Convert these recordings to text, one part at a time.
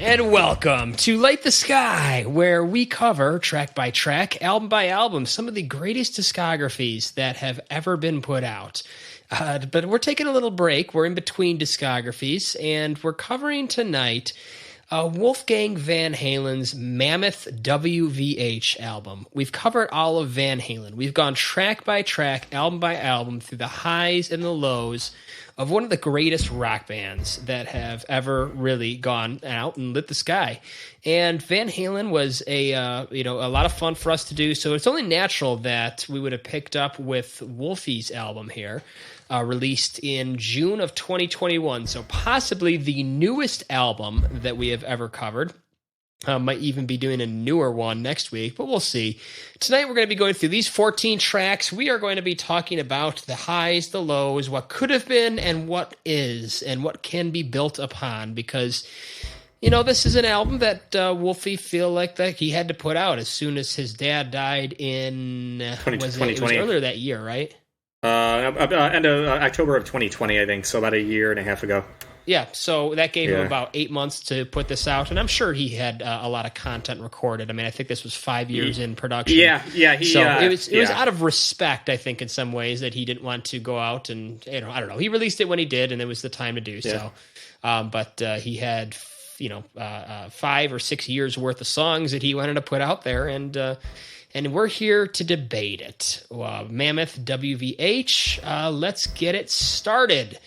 And welcome to Light the Sky, where we cover, track by track, album by album, some of the greatest discographies that have ever been put out. But we're taking a little break. We're in between discographies, and we're covering tonight Wolfgang Van Halen's Mammoth WVH album. We've covered all of Van Halen. We've gone track by track, album by album, through the highs and the lows of one of the greatest rock bands that have ever really gone out and lit the sky. And Van Halen was a lot of fun for us to do. So it's only natural that we would have picked up with Wolfie's album here, released in June of 2021. So possibly the newest album that we have ever covered. Might even be doing a newer one next week, but we'll see. Tonight we're going to be going through these 14 tracks. We are going to be talking about the highs, the lows, what could have been, and what is, and what can be built upon. Because, this is an album that Wolfie feel like that he had to put out as soon as his dad died in 2020. It was earlier that year, right? End of October of 2020, I think. So about a year and a half ago. Yeah, so that gave him about 8 months to put this out, and I'm sure he had a lot of content recorded. I mean, I think this was 5 years in production. Yeah. It was out of respect, I think, in some ways, that he didn't want to go out and I don't know. He released it when he did, and it was the time to do so. But he had 5 or 6 years worth of songs that he wanted to put out there, and we're here to debate it. Mammoth WVH. Let's get it started.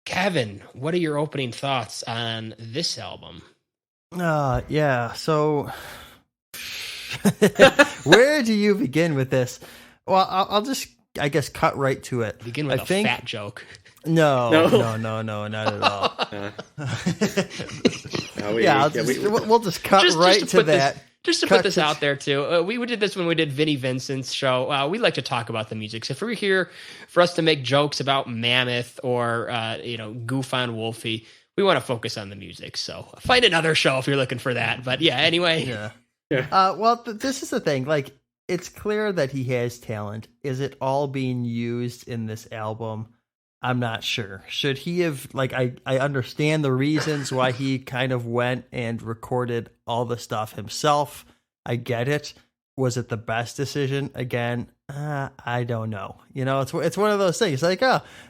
Kevin, what are your opening thoughts on this album? So where do you begin with this? Well, I'll just, I guess, cut right to it. Begin with fat joke. No, not at all. We'll just cut right to that. Just to put this out there, too, we did this when we did Vinnie Vincent's show. We like to talk about the music. So if we're here for us to make jokes about Mammoth or, goof on Wolfie, we want to focus on the music. So find another show if you're looking for that. But yeah, anyway. Yeah. This is the thing. Like, it's clear that he has talent. Is it all being used in this album? I'm not sure. Should he have, I understand the reasons why he kind of went and recorded all the stuff himself. I get it. Was it the best decision? Again, I don't know. It's one of those things. Like,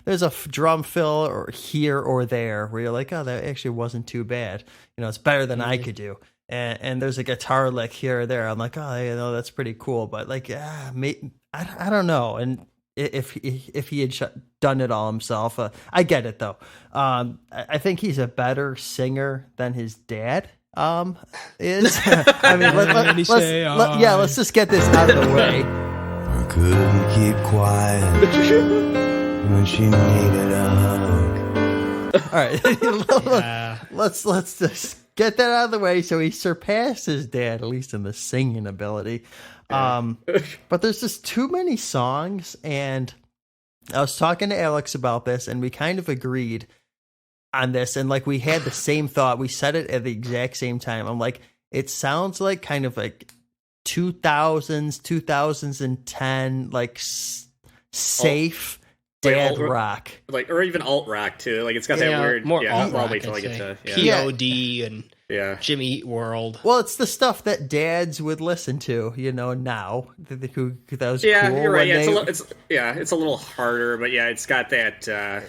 there's a drum fill or here or there where you're like, that actually wasn't too bad. It's better than I could do. And there's a guitar lick here or there. I'm like, that's pretty cool. But I don't know. And if he had done it all himself, I get it though. I think he's a better singer than his dad is. I mean, let's just get this out of the way. I couldn't keep quiet when she needed a hug. All right, let's just get that out of the way. So he surpassed his dad, at least in the singing ability. But there's just too many songs, and I was talking to Alex about this, and we kind of agreed on this, and we had the same thought. We said it at the exact same time. I'm like, it sounds like kind of like 2010, safe dad rock, or even alt rock too. It's got that weird, more alt rock. Wait till I get to POD and Jimmy Eat World. Well, it's the stuff that dads would listen to, now. That was cool. You're right. It's a little harder, but it's got that.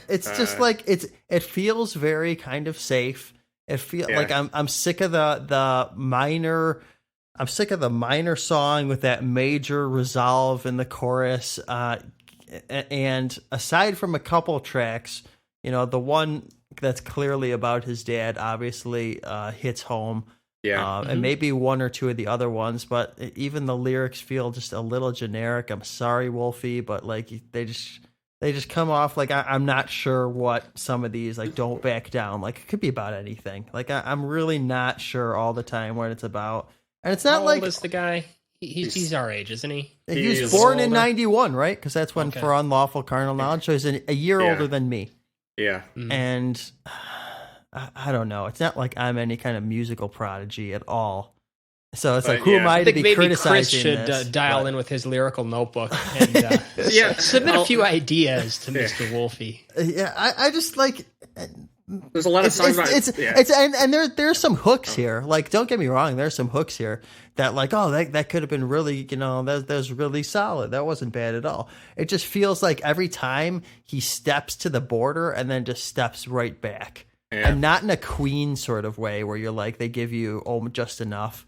It's just it feels very kind of safe. It feels like I'm sick of the minor. I'm sick of the minor song with that major resolve in the chorus. And aside from a couple tracks, the one that's clearly about his dad obviously hits home. And maybe one or two of the other ones, but even the lyrics feel just a little generic. I'm sorry, Wolfie, but they just come off I'm not sure what some of these don't back down. It could be about anything. I'm really not sure all the time what it's about. And it's not How old is the guy? He's our age, isn't he? He was born in 91, right? Because that's when For Unlawful Carnal Knowledge. So he's a year older than me. Yeah. And I don't know. It's not like I'm any kind of musical prodigy at all. So it's who am I to be criticizing Chris should this? Dial in with his lyrical notebook and submit a few ideas to Mr. Wolfie. Yeah, I just There's a lot of songs. And there's some hooks here. Like, don't get me wrong, there's some hooks here that like, oh, that could have been really, that was really solid. That wasn't bad at all. It just feels like every time he steps to the border and then just steps right back. Yeah. And not in a Queen sort of way where you're like, they give you just enough.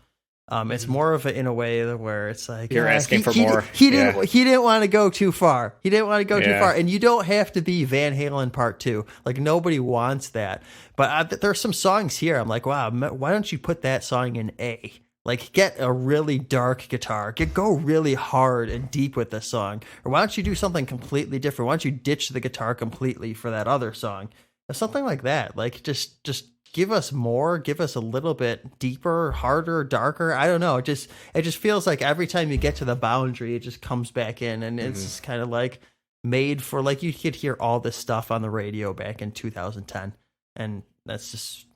It's more of in a way where it's like you're asking for more. He didn't want to go too far. He didn't want to go too far, and you don't have to be Van Halen Part 2. Like, nobody wants that. But there's some songs here. I'm like, wow, why don't you put that song in A? Like, get a really dark guitar. Go really hard and deep with this song. Or why don't you do something completely different? Why don't you ditch the guitar completely for that other song? Or something like that. Like, just give us more, give us a little bit deeper, harder, darker. I don't know. It just feels like every time you get to the boundary, it just comes back in, and it's just kind of like made for, like, you could hear all this stuff on the radio back in 2010, and that's just,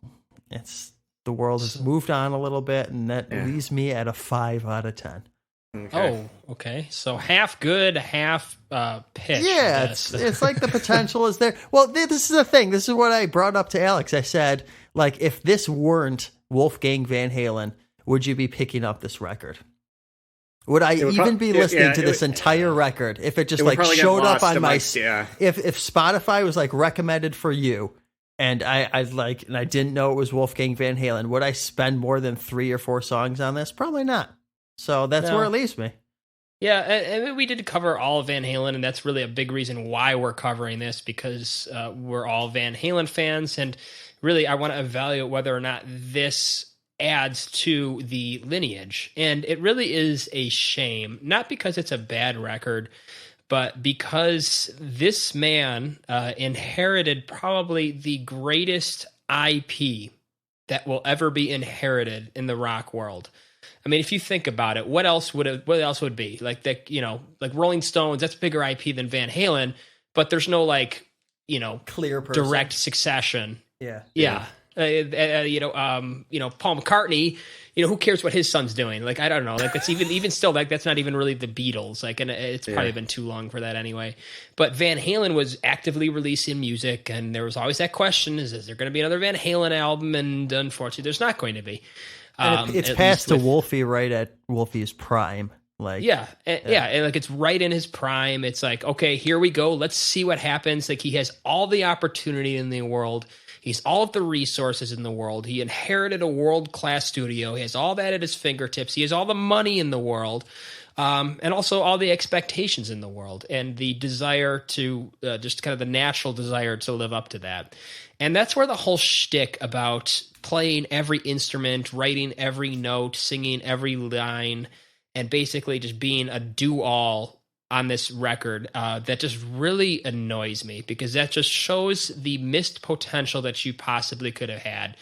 the world has moved on a little bit, and that leaves me at a 5 out of 10. Okay. Oh, okay. So half good, half pitch. Yeah, it's like the potential is there. Well, this is the thing. This is what I brought up to Alex. I said, like, if this weren't Wolfgang Van Halen, would you be picking up this record? Would I even be listening to this entire record if it just like showed up on my? If Spotify was like recommended for you, and I didn't know it was Wolfgang Van Halen, would I spend more than 3 or 4 songs on this? Probably not. So that's where it leaves me. Yeah, and we did cover all of Van Halen, and that's really a big reason why we're covering this, because we're all Van Halen fans, and really I want to evaluate whether or not this adds to the lineage. And it really is a shame, not because it's a bad record, but because this man inherited probably the greatest IP that will ever be inherited in the rock world. I mean, if you think about it, what else would it be? Like that, like Rolling Stones, that's bigger IP than Van Halen, but there's no clear person. Direct succession. Yeah. Paul McCartney, who cares what his son's doing? Like, I don't know. Like, that's even still, like, that's not even really the Beatles. Like, and it's probably been too long for that anyway. But Van Halen was actively releasing music, and there was always that question: is there going to be another Van Halen album? And unfortunately, there's not going to be. It's passed to Wolfie right at Wolfie's prime. Like, and like it's right in his prime. It's like, okay, here we go. Let's see what happens. Like, he has all the opportunity in the world. He's all of the resources in the world. He inherited a world-class studio. He has all that at his fingertips. He has all the money in the world, and also all the expectations in the world, and the desire to just kind of the natural desire to live up to that. And that's where the whole shtick about playing every instrument, writing every note, singing every line, and basically just being a do-all on this record, that just really annoys me, because that just shows the missed potential that you possibly could have had.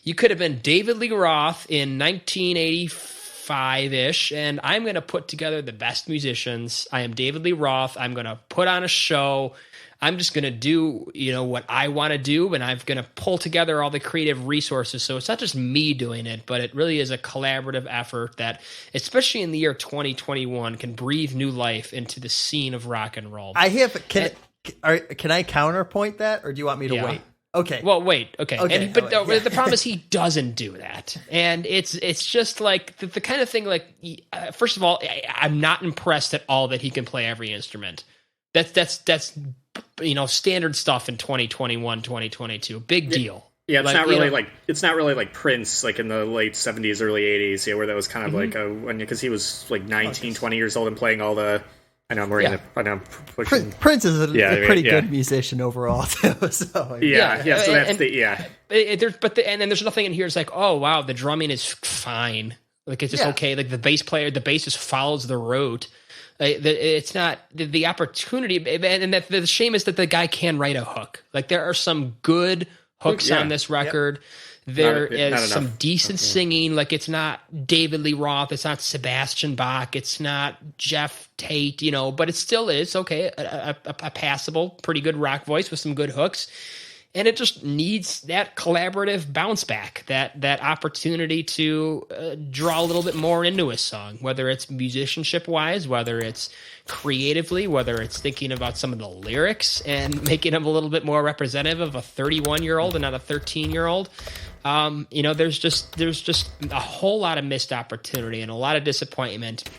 You could have been David Lee Roth in 1985-ish, and I'm going to put together the best musicians. I am David Lee Roth. I'm going to put on a show. I'm just going to do, what I want to do, and I'm going to pull together all the creative resources. So it's not just me doing it, but it really is a collaborative effort that, especially in the year 2021, can breathe new life into the scene of rock and roll. Can I counterpoint that, or do you want me to wait? Okay. Well, wait. Okay. The problem is he doesn't do that, and it's just like the kind of thing. Like, first of all, I'm not impressed at all that he can play every instrument. That's standard stuff in 2021, 2022. Big deal. Yeah, it's not really like Prince, like in the late 70s, early 80s, where that was kind of like because he was like 19, 20 years old and playing all the. I know I'm wearing Prince is a pretty good musician overall too. So so that's and then there's nothing in here. It's like, oh wow, the drumming is fine. Like, it's just okay. Like, the bass just follows the rote. It's not the opportunity, and that the shame is that the guy can write a hook. Like, there are some good hooks on this record. Yep. There is some decent singing. Like, it's not David Lee Roth, it's not Sebastian Bach, it's not Jeff Tate, but it still is a passable, pretty good rock voice with some good hooks. And it just needs that collaborative bounce back, that opportunity to draw a little bit more into a song, whether it's musicianship wise, whether it's creatively, whether it's thinking about some of the lyrics and making them a little bit more representative of a 31-year-old and not a 13-year-old. There's just a whole lot of missed opportunity and a lot of disappointment,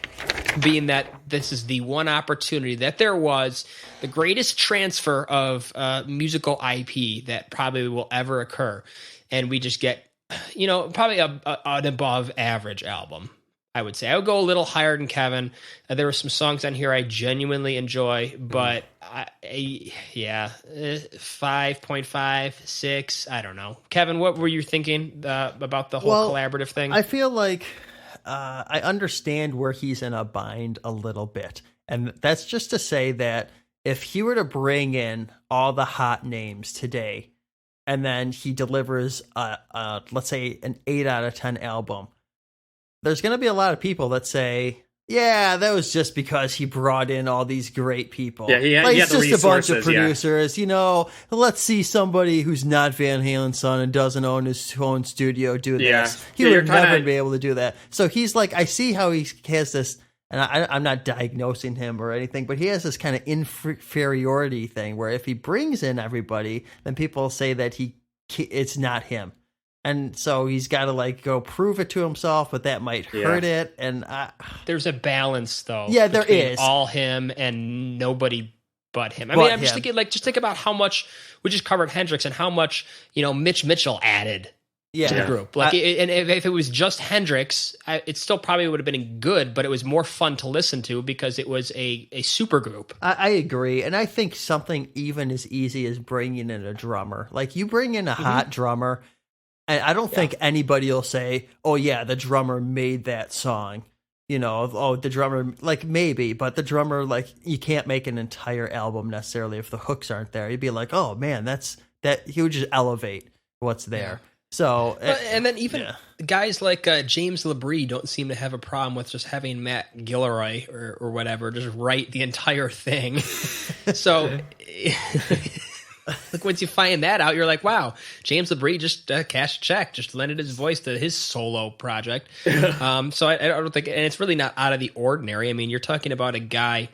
being that this is the one opportunity that there was, the greatest transfer of musical IP that probably will ever occur, and we just get, probably an above average album. I would say I would go a little higher than Kevin. There were some songs on here I genuinely enjoy, but 5.5, 6. I don't know. Kevin, what were you thinking about the whole collaborative thing? I feel like I understand where he's in a bind a little bit. And that's just to say that if he were to bring in all the hot names today, and then he delivers let's say an 8 out of 10 album, there's going to be a lot of people that say, yeah, that was just because he brought in all these great people. Yeah, he had it's the just a bunch of resources, producers. Let's see somebody who's not Van Halen's son and doesn't own his own studio do this. He would never be able to do that. So he's like, I see how he has this, and I'm not diagnosing him or anything, but he has this kind of inferiority thing where if he brings in everybody, then people say that it's not him. And so he's got to go prove it to himself, but that might hurt it. And there's a balance, though. Yeah, there is. All him and nobody but him. I'm just thinking, just think about how much we just covered Hendrix and how much Mitch Mitchell added to the group. And if it was just Hendrix, it still probably would have been good, but it was more fun to listen to because it was a super group. I agree, and I think something even as easy as bringing in a drummer, you bring in a hot drummer. And I don't think anybody will say, oh, yeah, the drummer made that song. The drummer, maybe, but the drummer, you can't make an entire album necessarily if the hooks aren't there. You'd be like, oh, man, he would just elevate what's there. So, and then even guys like James LaBrie don't seem to have a problem with just having Matt Gilroy or whatever just write the entire thing. So... once you find that out, you're like, wow, James LaBrie just cashed a check, just lended his voice to his solo project. So I don't think, and it's really not out of the ordinary. I mean, you're talking about a guy,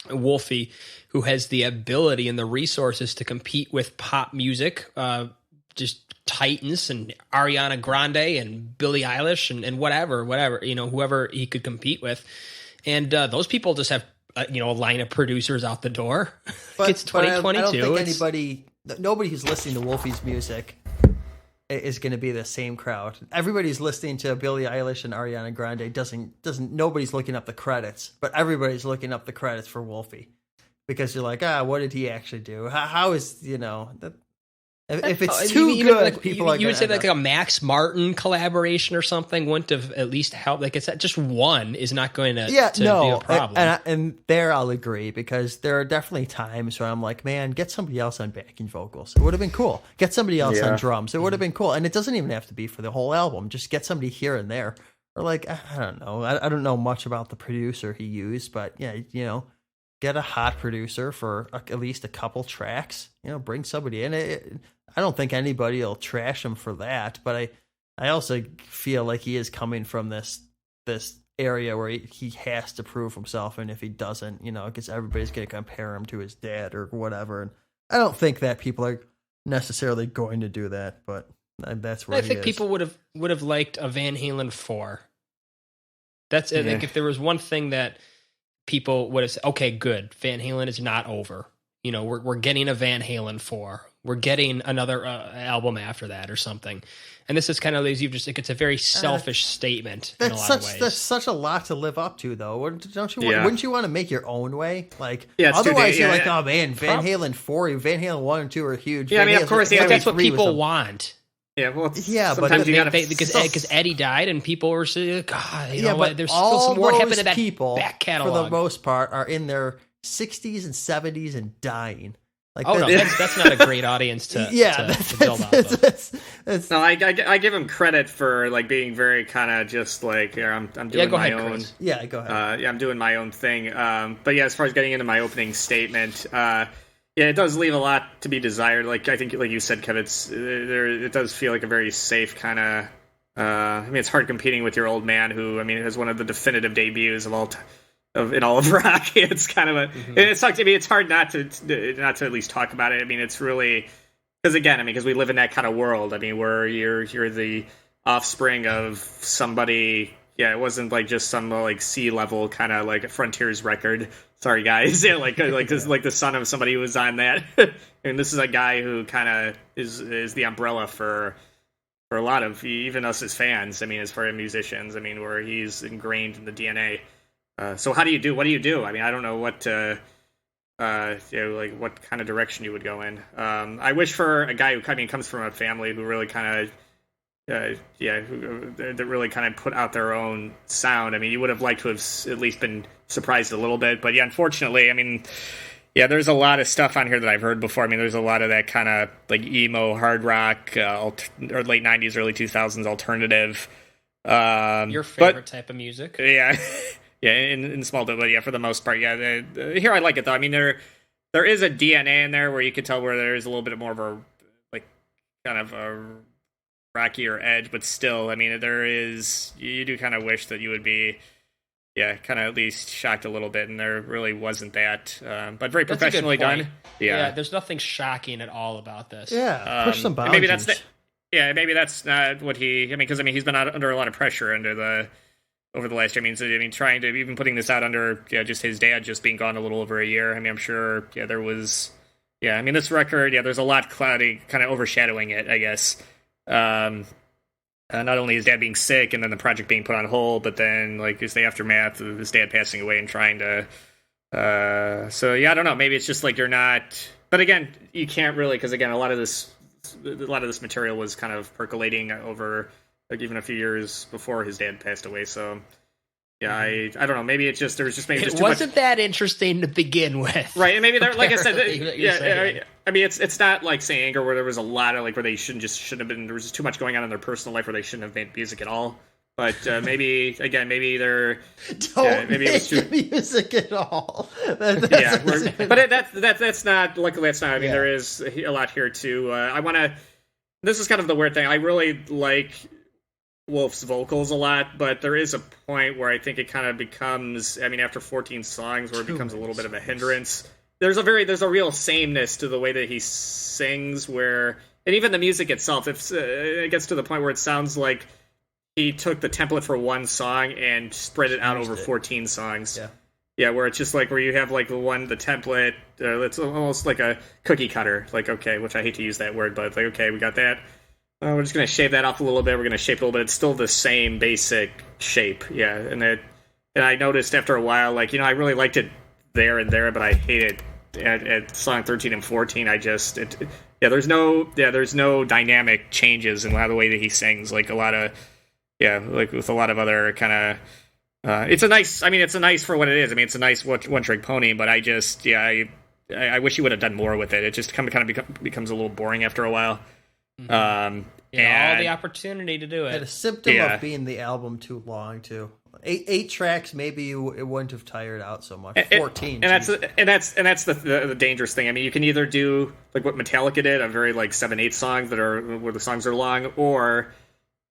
Wolfie, who has the ability and the resources to compete with pop music, just titans and Ariana Grande and Billie Eilish and whatever, whoever he could compete with. And those people just have a line of producers out the door. But, it's 2022. I don't think nobody who's listening to Wolfie's music is going to be the same crowd. Everybody's listening to Billie Eilish and Ariana Grande. Nobody's looking up the credits, but everybody's looking up the credits for Wolfie because you're like, what did he actually do? How is if it's too good, people are. You would say a Max Martin collaboration or something wouldn't have at least helped. It's just one is not going to be a problem. And there I'll agree because there are definitely times where I'm like, man, get somebody else on backing vocals. It would have been cool. Get somebody else on drums. It would have been cool. And it doesn't even have to be for the whole album. Just get somebody here and there. Or I don't know. I don't know much about the producer he used, but get a hot producer for at least a couple tracks. Bring somebody in. I don't think anybody will trash him for that, but I also feel like he is coming from this area where he has to prove himself, and if he doesn't, because everybody's going to compare him to his dad or whatever. And I don't think that people are necessarily going to do that, but that's where I think people would have liked a Van Halen 4. I think if there was one thing that people would have said, okay, good, Van Halen is not over. We're getting a Van Halen 4. We're getting another album after that or something. And this is kind of leaves you just like it's a very selfish statement in a lot of ways. That's such a lot to live up to, though. Don't you? Wouldn't you want to make your own way? Otherwise you're oh man, Van Halen 4, Van Halen 1 and 2 are huge. Yeah, of course, but that's what people want. Yeah, well, but because Eddie died and people were saying, God, but there's still some more happening to that people, back catalog. For the most part, are in their 60s and 70s and dying. That's not a great audience to build off of. No, I give him credit for being very kind of just I'm doing my own. Chris. Yeah, go ahead. I'm doing my own thing. But as far as getting into my opening statement, Yeah, it does leave a lot to be desired. Like I think, like you said, Kevin, it does feel like a very safe kind of. I mean, it's hard competing with your old man, who I mean has one of the definitive debuts of all in all of rock. It's kind of a. It's I mean, it's hard not to at least talk about it. I mean, it's really because again, I mean, because we live in that kind of world. I mean, where you're the offspring of somebody. Yeah, it wasn't like just some like sea level kind of like a Frontiers record. Sorry, guys. Yeah, like the son of somebody who was on that. And this is a guy who kind of is the umbrella for a lot of even us as fans. I mean, as far as musicians, I mean, where he's ingrained in the DNA. So how do you do? What do you do? I mean, I don't know what like what kind of direction you would go in. I wish for a guy who comes from a family who really kind of. That really kind of put out their own sound. I mean, you would have liked to have at least been surprised a little bit, but yeah, unfortunately, I mean, yeah, there's a lot of stuff on here that I've heard before. I mean, there's a lot of that kind of like emo, hard rock, or late '90s, early 2000s alternative. Your favorite type of music? Yeah, yeah, in small, but yeah, for the most part, yeah. Here I like it though. I mean, there is a DNA in there where you could tell where there is a little bit more of a like kind of a rockier edge, but still, I mean, there is. You do kind of wish that you would be, kind of at least shocked a little bit, and there really wasn't that. But very professionally done. Yeah, there's nothing shocking at all about this. Yeah, push some boundaries. Maybe that's not what he. I mean, because he's been under a lot of pressure over the last year. I mean, trying to even putting this out under just his dad just being gone a little over a year. I mean, I'm sure there was. Yeah, I mean, this record, there's a lot cloudy, kind of overshadowing it, I guess. Not only his dad being sick and then the project being put on hold, but then like it's the aftermath of his dad passing away and trying to. So yeah, I don't know. Maybe it's just like you're not. But again, you can't really because again, a lot of this material was kind of percolating over like even a few years before his dad passed away. So. Yeah, I don't know. Maybe it's just it wasn't that interesting to begin with, right? And maybe like I said, I mean, it's not like say Anger where there was a lot of like where they shouldn't have been. There was just too much going on in their personal life where they shouldn't have made music at all. But maybe they're maybe it was too music at all. But that's not. Luckily, that's not. I mean, there is a lot here too. I want to. This is kind of the weird thing. I really like Wolf's vocals a lot, but there is a point where I think it kind of becomes, I mean, after 14 songs, where it becomes a little bit of a hindrance. There's a real sameness to the way that he sings, where, and even the music itself, it gets to the point where it sounds like he took the template for one song and spread it out over 14 songs. Yeah, where it's just like where you have like the template, it's almost like a cookie cutter, like, okay, which I hate to use that word, but like, okay, we got that. We're just going to shave that off a little bit. We're going to shape it a little bit. It's still the same basic shape. Yeah. And I noticed after a while, like, I really liked it there, but I hate it at song 13 and 14. There's no dynamic changes in the way that he sings. Like a lot of, like with a lot of other kind of, it's a nice for what it is. I mean, it's a nice one-trick pony, but I wish he would have done more with it. It just kind of becomes a little boring after a while. And all the opportunity to do it. And a symptom of being the album too long too. Eight tracks, maybe it wouldn't have tired out so much. 14, and that's the dangerous thing. I mean, you can either do like what Metallica did, a very like 7-8 songs where the songs are long, or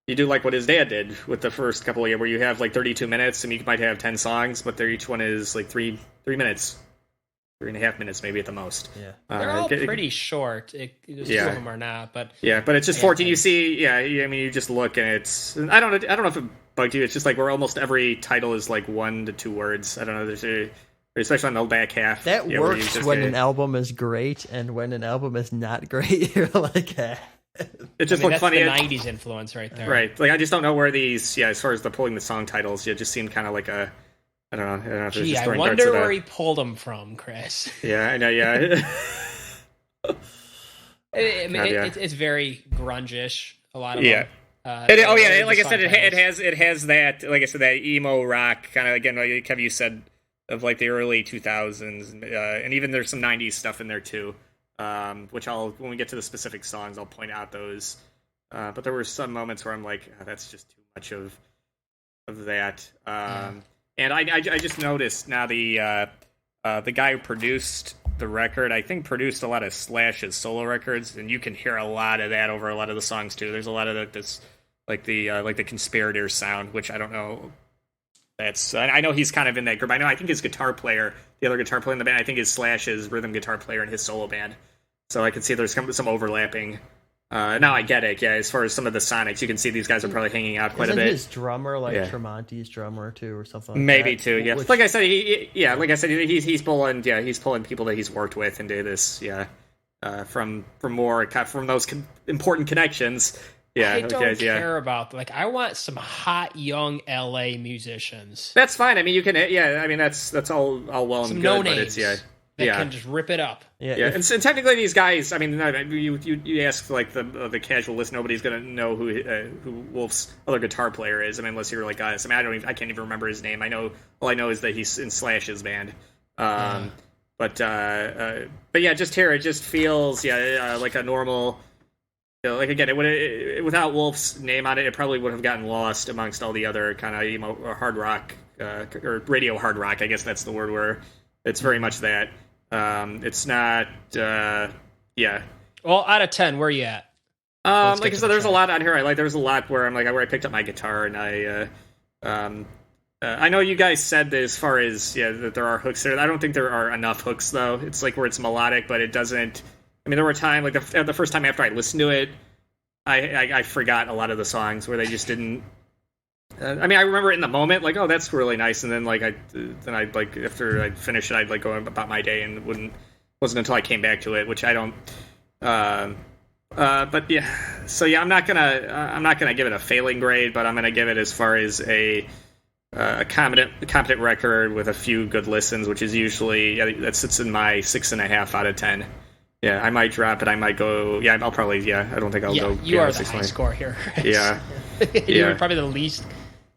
you do like what his dad did with the first couple of years, where you have like 32 minutes and you might have 10 songs, but each one is like 3 minutes. 3.5 minutes, maybe at the most. Yeah, they're all pretty short. Two of them are not, but but it's just 14. You see, I mean, you just look and it's. I don't know if it bugged you. It's just like where almost every title is like 1 to 2 words. I don't know. Especially on the back half. That works when an album is great, and when an album is not great, you're like. It just looked funny. That's the 90s influence right there. Right. Like I just don't know where these. As far as the pulling the song titles, it just seemed kind of like a. I don't know. Gee, I wonder where he pulled them from, Chris. Yeah, I know. Yeah. It's very grunge-ish. A lot of them. Like I said, it has that. Like I said, that emo rock kind of. Again, like Kev, you said of like the early 2000s, and even there's some 90s stuff in there too. Which when we get to the specific songs, I'll point out those. But there were some moments where I'm like, that's just too much of that. And I just noticed now the guy who produced the record, I think produced a lot of Slash's solo records, and you can hear a lot of that over a lot of the songs too. There's a lot of this like the Conspirators sound, which I don't know. I know he's kind of in that group. I think his guitar player, the other guitar player in the band, I think is Slash's rhythm guitar player in his solo band. So I can see there's some overlapping. Now I get it. Yeah, as far as some of the sonics, you can see these guys are probably hanging out quite a bit. His drummer Tremonti's drummer too, or something like maybe that? too. Yeah, like I said, he's pulling people that he's worked with into this. Yeah, from those important connections. Yeah, I don't care about I want some hot young LA musicians. That's fine. I mean, you can. Yeah, I mean that's all well and good. No names. But it's that can just rip it up. Yeah. And technically, these guys. I mean, you ask like the casual listener, nobody's gonna know who Wolf's other guitar player is. I mean, unless you're like us. I mean, I can't even remember his name. All I know is that he's in Slash's band. But yeah, just here it just feels like a normal. Like again, without Wolf's name on it, it probably would have gotten lost amongst all the other kind of emo hard rock or radio hard rock. I guess that's the word where it's very much that. It's not. Yeah. Well, out of 10, where are you at? Like I said, there's a lot on here. There's a lot where I'm like where I picked up my guitar and I know you guys said that as far as that there are hooks there. I don't think there are enough hooks though. It's like where it's melodic, but it doesn't. I mean, there were times like the first time after I listened to it, I forgot a lot of the songs where they just didn't. I mean, I remember it in the moment, like, oh, that's really nice, and then like I'd like after I finished it, I'd like go about my day, and wasn't until I came back to it, which I don't. But yeah, so yeah, I'm not gonna give it a failing grade, but I'm gonna give it as far as a competent record with a few good listens, which is usually that sits in my 6.5 out of 10. Yeah, I might drop it. I might go. Yeah, I'll probably. Yeah, I don't think I'll go. You are the high score here. Yeah, you're probably the least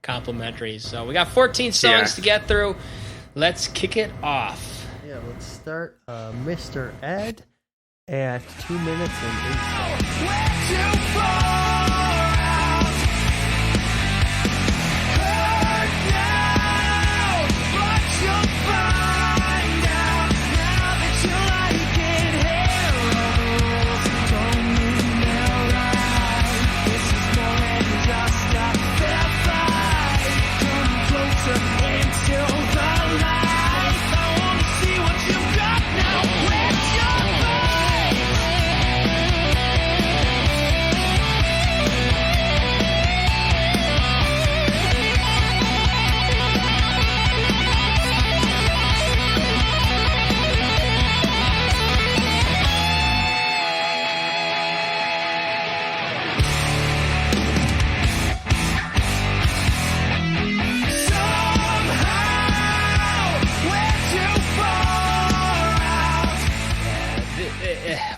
complimentary. So we got 14 songs to get through. Let's kick it off. Yeah, let's start. Mr. Ed at 2 minutes and 8 seconds.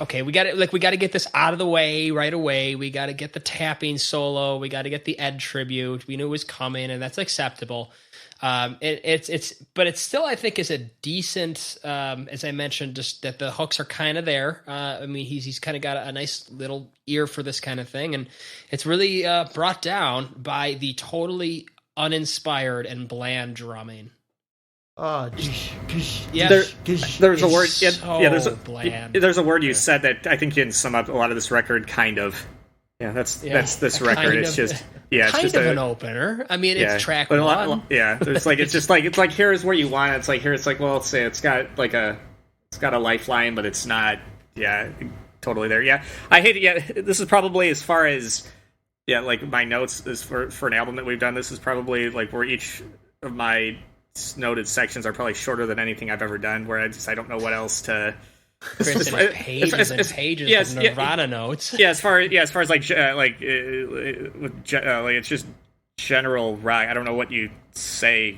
Okay, we got to get this out of the way right away. We got to get the tapping solo. We got to get the Ed tribute. We knew it was coming, and that's acceptable. But it's still, I think, is a decent. As I mentioned, just that the hooks are kind of there. I mean, he's kind of got a nice little ear for this kind of thing, and it's really brought down by the totally uninspired and bland drumming. Oh, yeah. There's a word. So bland. There's a word you said that I think can sum up a lot of this record. Kind of. Yeah, that's this record. It's just it's kind just of an opener. I mean, it's track one. There's like it's like here's where you want it. It's like here. It's like it's got a lifeline, but it's not. Yeah, totally there. Yeah, I hate it. Yeah, this is probably as far as like my notes is for an album that we've done. This is probably like where each of my noted sections are probably shorter than anything I've ever done. Where I don't know what else to. Pages and pages of Nirvana notes. Yeah, as far as like it's just general rock. I don't know what you say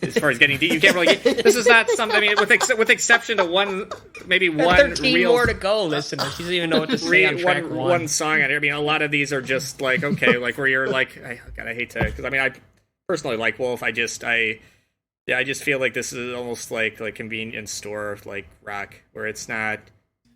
as far as getting deep. You can't really. This is not something. I mean, with exception to one 13 real, more to go, listeners. He doesn't even know what to say on track one song on here. I mean, a lot of these are just like okay, like where you're like, I hate to because I mean, I personally like Wolf. I just feel like this is almost like convenience store like rock, where it's not.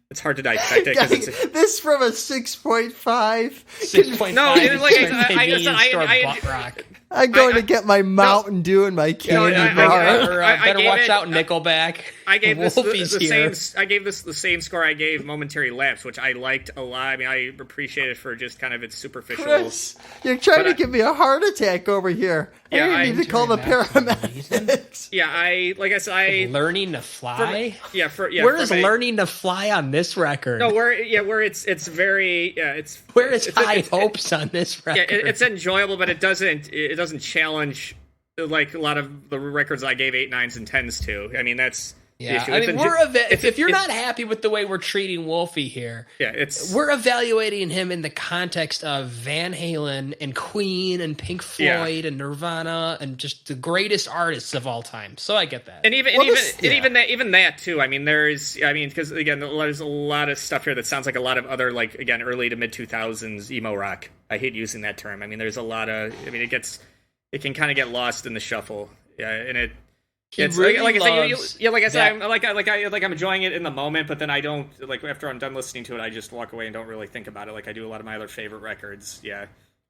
it's hard to dissect it because it's This from a 6.5. 6.5. No, it's like rock. I'm going to get my Mountain Dew and my candy bar. Better watch out, Nickelback. I gave this Wolfie's the here. same. I gave this the same score I gave Momentary Lapse, which I liked a lot. I mean, I appreciate it for just kind of its superficial. Chris, you're trying to give me a heart attack over here. Yeah, I need to call the paramedics. Yeah, like I said, Learning to fly. Where is learning to fly on this record? No, where it's very it's where is High Hopes on this record? Yeah, it's enjoyable, but it doesn't challenge like a lot of the records I gave 8, 9s, and 10s to. I mean, that's the issue. I mean, if you're not happy with the way we're treating Wolfie here, we're evaluating him in the context of Van Halen and Queen and Pink Floyd and Nirvana and just the greatest artists of all time. So I get that. And even that too. I mean, because again, there's a lot of stuff here that sounds like a lot of other like again early to mid 2000s emo rock. I hate using that term. I mean, there's a lot of. I mean, it can kind of get lost in the shuffle. Yeah, and it. It's really like I said, I'm enjoying it in the moment, but then I don't like after I'm done listening to it, I just walk away and don't really think about it like I do a lot of my other favorite records. Yeah,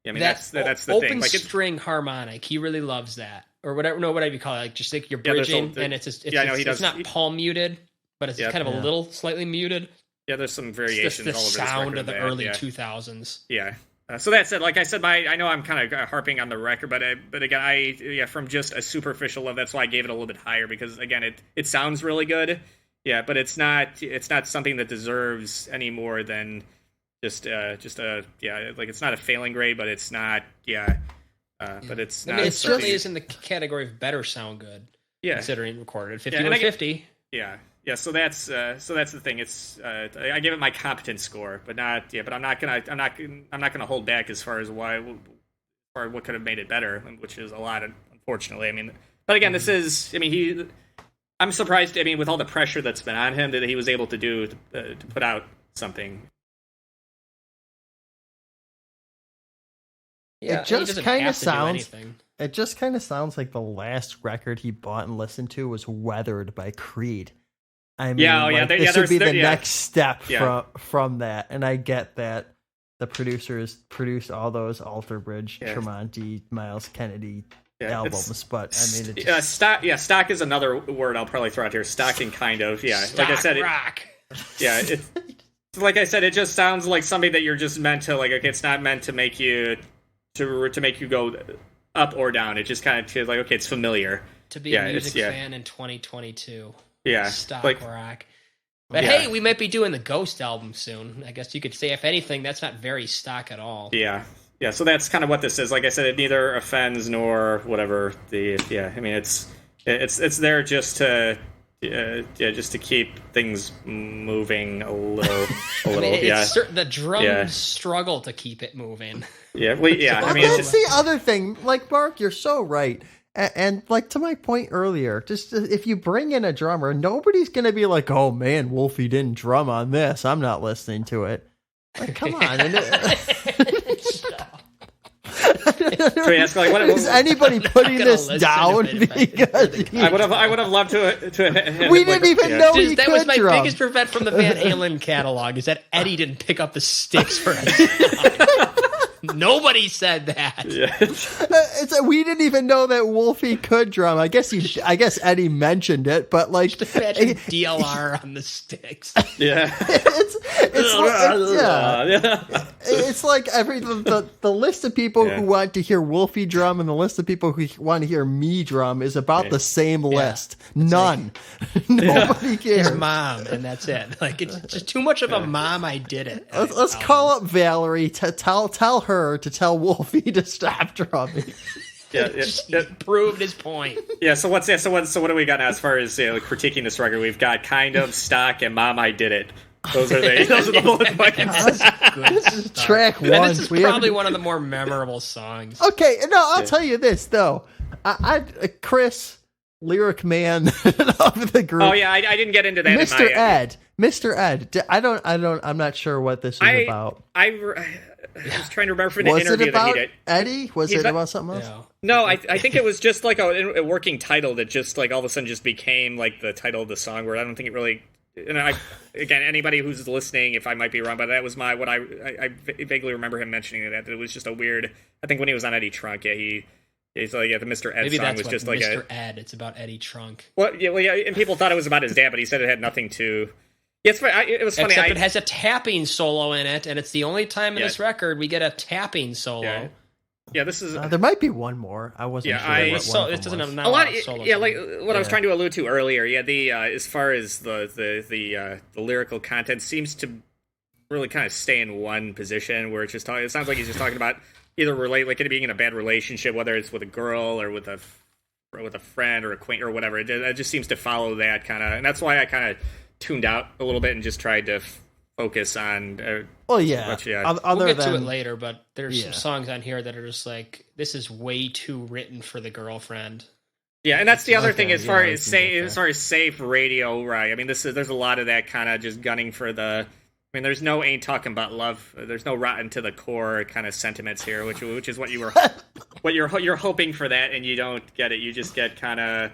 I mean that's the open thing. Like string harmonic, he really loves that, or whatever. No, whatever you call it, like just like you're bridging, and it's not palm muted, but it's kind of a little slightly muted. Yeah, there's some variations. The all over sound this of the early 2000s. Yeah. So that said, like I said, I know I'm kind of harping on the record, but again, from just a superficial level, that's why I gave it a little bit higher because again, it sounds really good, yeah, but it's not something that deserves any more than just like it's not a failing grade, but it's not but it's not. I mean, it certainly is in the category of better sound good, considering recorded 5150. Yeah, so that's the thing. It's I give it my competence score, but I'm not gonna hold back as far as what could have made it better, which is a lot, unfortunately. I mean, but again, this is. I mean, I'm surprised. I mean, with all the pressure that's been on him, that he was able to put out something. Yeah, it just kind of sounds. It just kind of sounds like the last record he bought and listened to was "Weathered" by Creed. I mean, this would be the next step from that, and I get that the producers produced all those Alter Bridge, Tremonti, Miles Kennedy albums, but I mean, stock is another word I'll probably throw out here. Stocking, kind of, stock like I said, rock. Like I said, it just sounds like something that you're just meant to like. Okay, it's not meant to make you to make you go up or down. It just kind of feels like okay, it's familiar. To be a music fan in 2022. Yeah, stock rock. But hey, we might be doing the Ghost album soon. I guess you could say, if anything, that's not very stock at all. Yeah. So that's kind of what this is. Like I said, it neither offends nor whatever. I mean, it's there just to keep things moving a little. The drums struggle to keep it moving. Yeah. Well, I mean, that's the other thing. Like Mark, you're so right. And like to my point earlier, just if you bring in a drummer, nobody's going to be like, oh man, Wolfie didn't drum on this. I'm not listening to it. Like, come on. Is anybody putting this down? Because I would have loved to. We didn't even know he could That was my drum. biggest regret from the Van Halen catalog is that Eddie didn't pick up the sticks for us. Nobody said that. We didn't even know that Wolfie could drum. I guess Eddie mentioned it, but like, just imagine DLR on the sticks. Yeah, it's like the list of people who want to hear Wolfie drum and the list of people who want to hear me drum is about the same list. None. Nobody cares. His mom, and that's it. Like it's just too much of a mom. I did it. Let's call up Valerie to tell her to tell Wolfie to stop drumming. He proved his point. So what do we got now as far as critiquing this record? We've got kind of, stock, and Mom, I Did It. Those are the bullet points. This is track one. This is probably one of the more memorable songs. Okay, no, I'll tell you this though. Chris, lyric man of the group. Oh yeah, I didn't get into that. Mr. Ed. I'm not sure what this is about. I was trying to remember for the interview that he did. Eddie? Was it about something else? No, I think it was just like a working title that just like all of a sudden just became like the title of the song. Where I don't think it really. and again, anybody who's listening, if I might be wrong, but that was what I vaguely remember him mentioning that it was just a weird. I think when he was on Eddie Trunk, he's like, the Mr. Ed Maybe song that's was what just like Mr. Ed. It's about Eddie Trunk. Well, yeah, and people thought it was about his dad, but he said it had nothing to. Yeah, it was funny. Except it has a tapping solo in it, and it's the only time in this record we get a tapping solo. Yeah, this is. There might be one more. I wasn't sure. It doesn't have a lot. Like what I was trying to allude to earlier. Yeah, the as far as the lyrical content seems to really kind of stay in one position, where it's just it sounds like he's just talking about either being in a bad relationship, whether it's with a girl or with a friend or acquaintance or whatever. It just seems to follow that kind of, and that's why I kind of tuned out a little bit and just tried to focus on. We'll get to it later, but there's some songs on here that are just like, this is way too written for the girlfriend. Yeah, and that's the other thing as far as safe radio, right? I mean, there's a lot of that kind of just gunning for the. I mean, there's no ain't talking about love. There's no rotten to the core kind of sentiments here, which is what you were, what you're hoping for that, and you don't get it. You just get kind of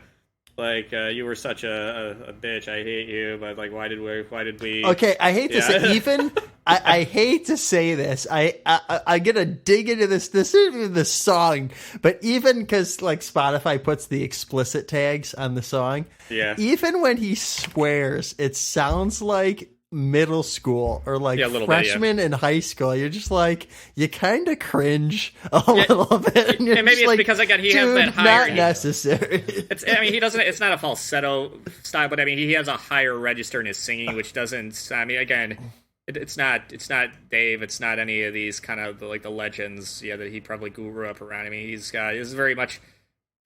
like you were such a bitch. I hate you, but like, why did we? Okay, I hate to say even. I hate to say this. I gonna dig into this. This isn't even the song, but even because like Spotify puts the explicit tags on the song. Yeah. Even when he swears, it sounds like middle school or like freshman in high school. You're just like, you kind of cringe a little bit. And maybe it's like, because again he has that higher. Not necessary. He doesn't. It's not a falsetto style, but I mean he has a higher register in his singing, which doesn't. I mean, again. It's not Dave. It's not any of these kind of like the legends. Yeah, that he probably grew up around. I mean, he's very much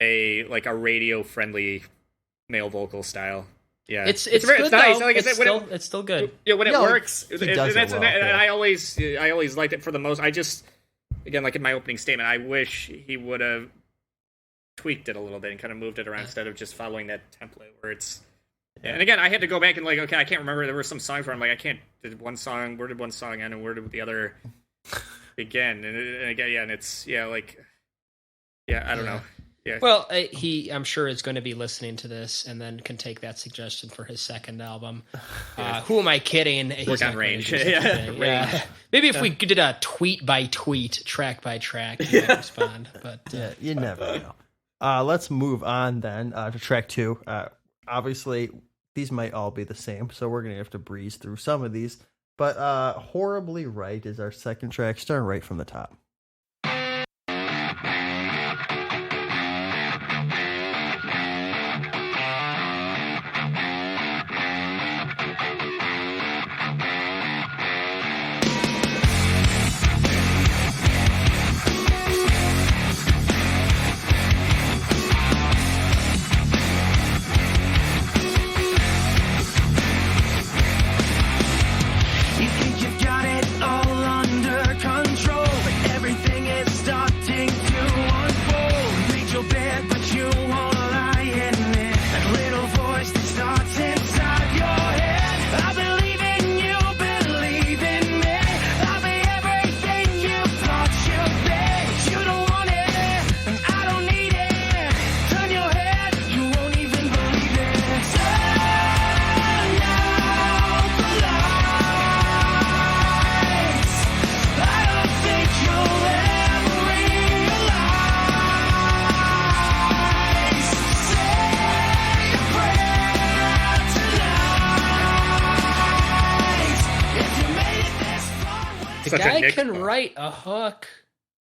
a radio friendly male vocal style. Yeah, it's good, it's nice. Like it's still good. Yeah, when it works, and I always liked it for the most. I just again like in my opening statement, I wish he would have tweaked it a little bit and kind of moved it around instead of just following that template where it's. Yeah. And again, I had to go back and like, okay, I can't remember. There were some songs where I'm like, where did one song end and where did the other begin? And again, and it's, I don't know. Yeah. Well, I'm sure is going to be listening to this and then can take that suggestion for his second album. Who am I kidding? Work on range. Yeah. Maybe if we did a tweet by tweet, track by track, he might respond. But you never know. Let's move on then to track 2. Obviously, these might all be the same, so we're going to have to breeze through some of these. But Horribly Right is our second track, starting right from the top. The guy can write a hook.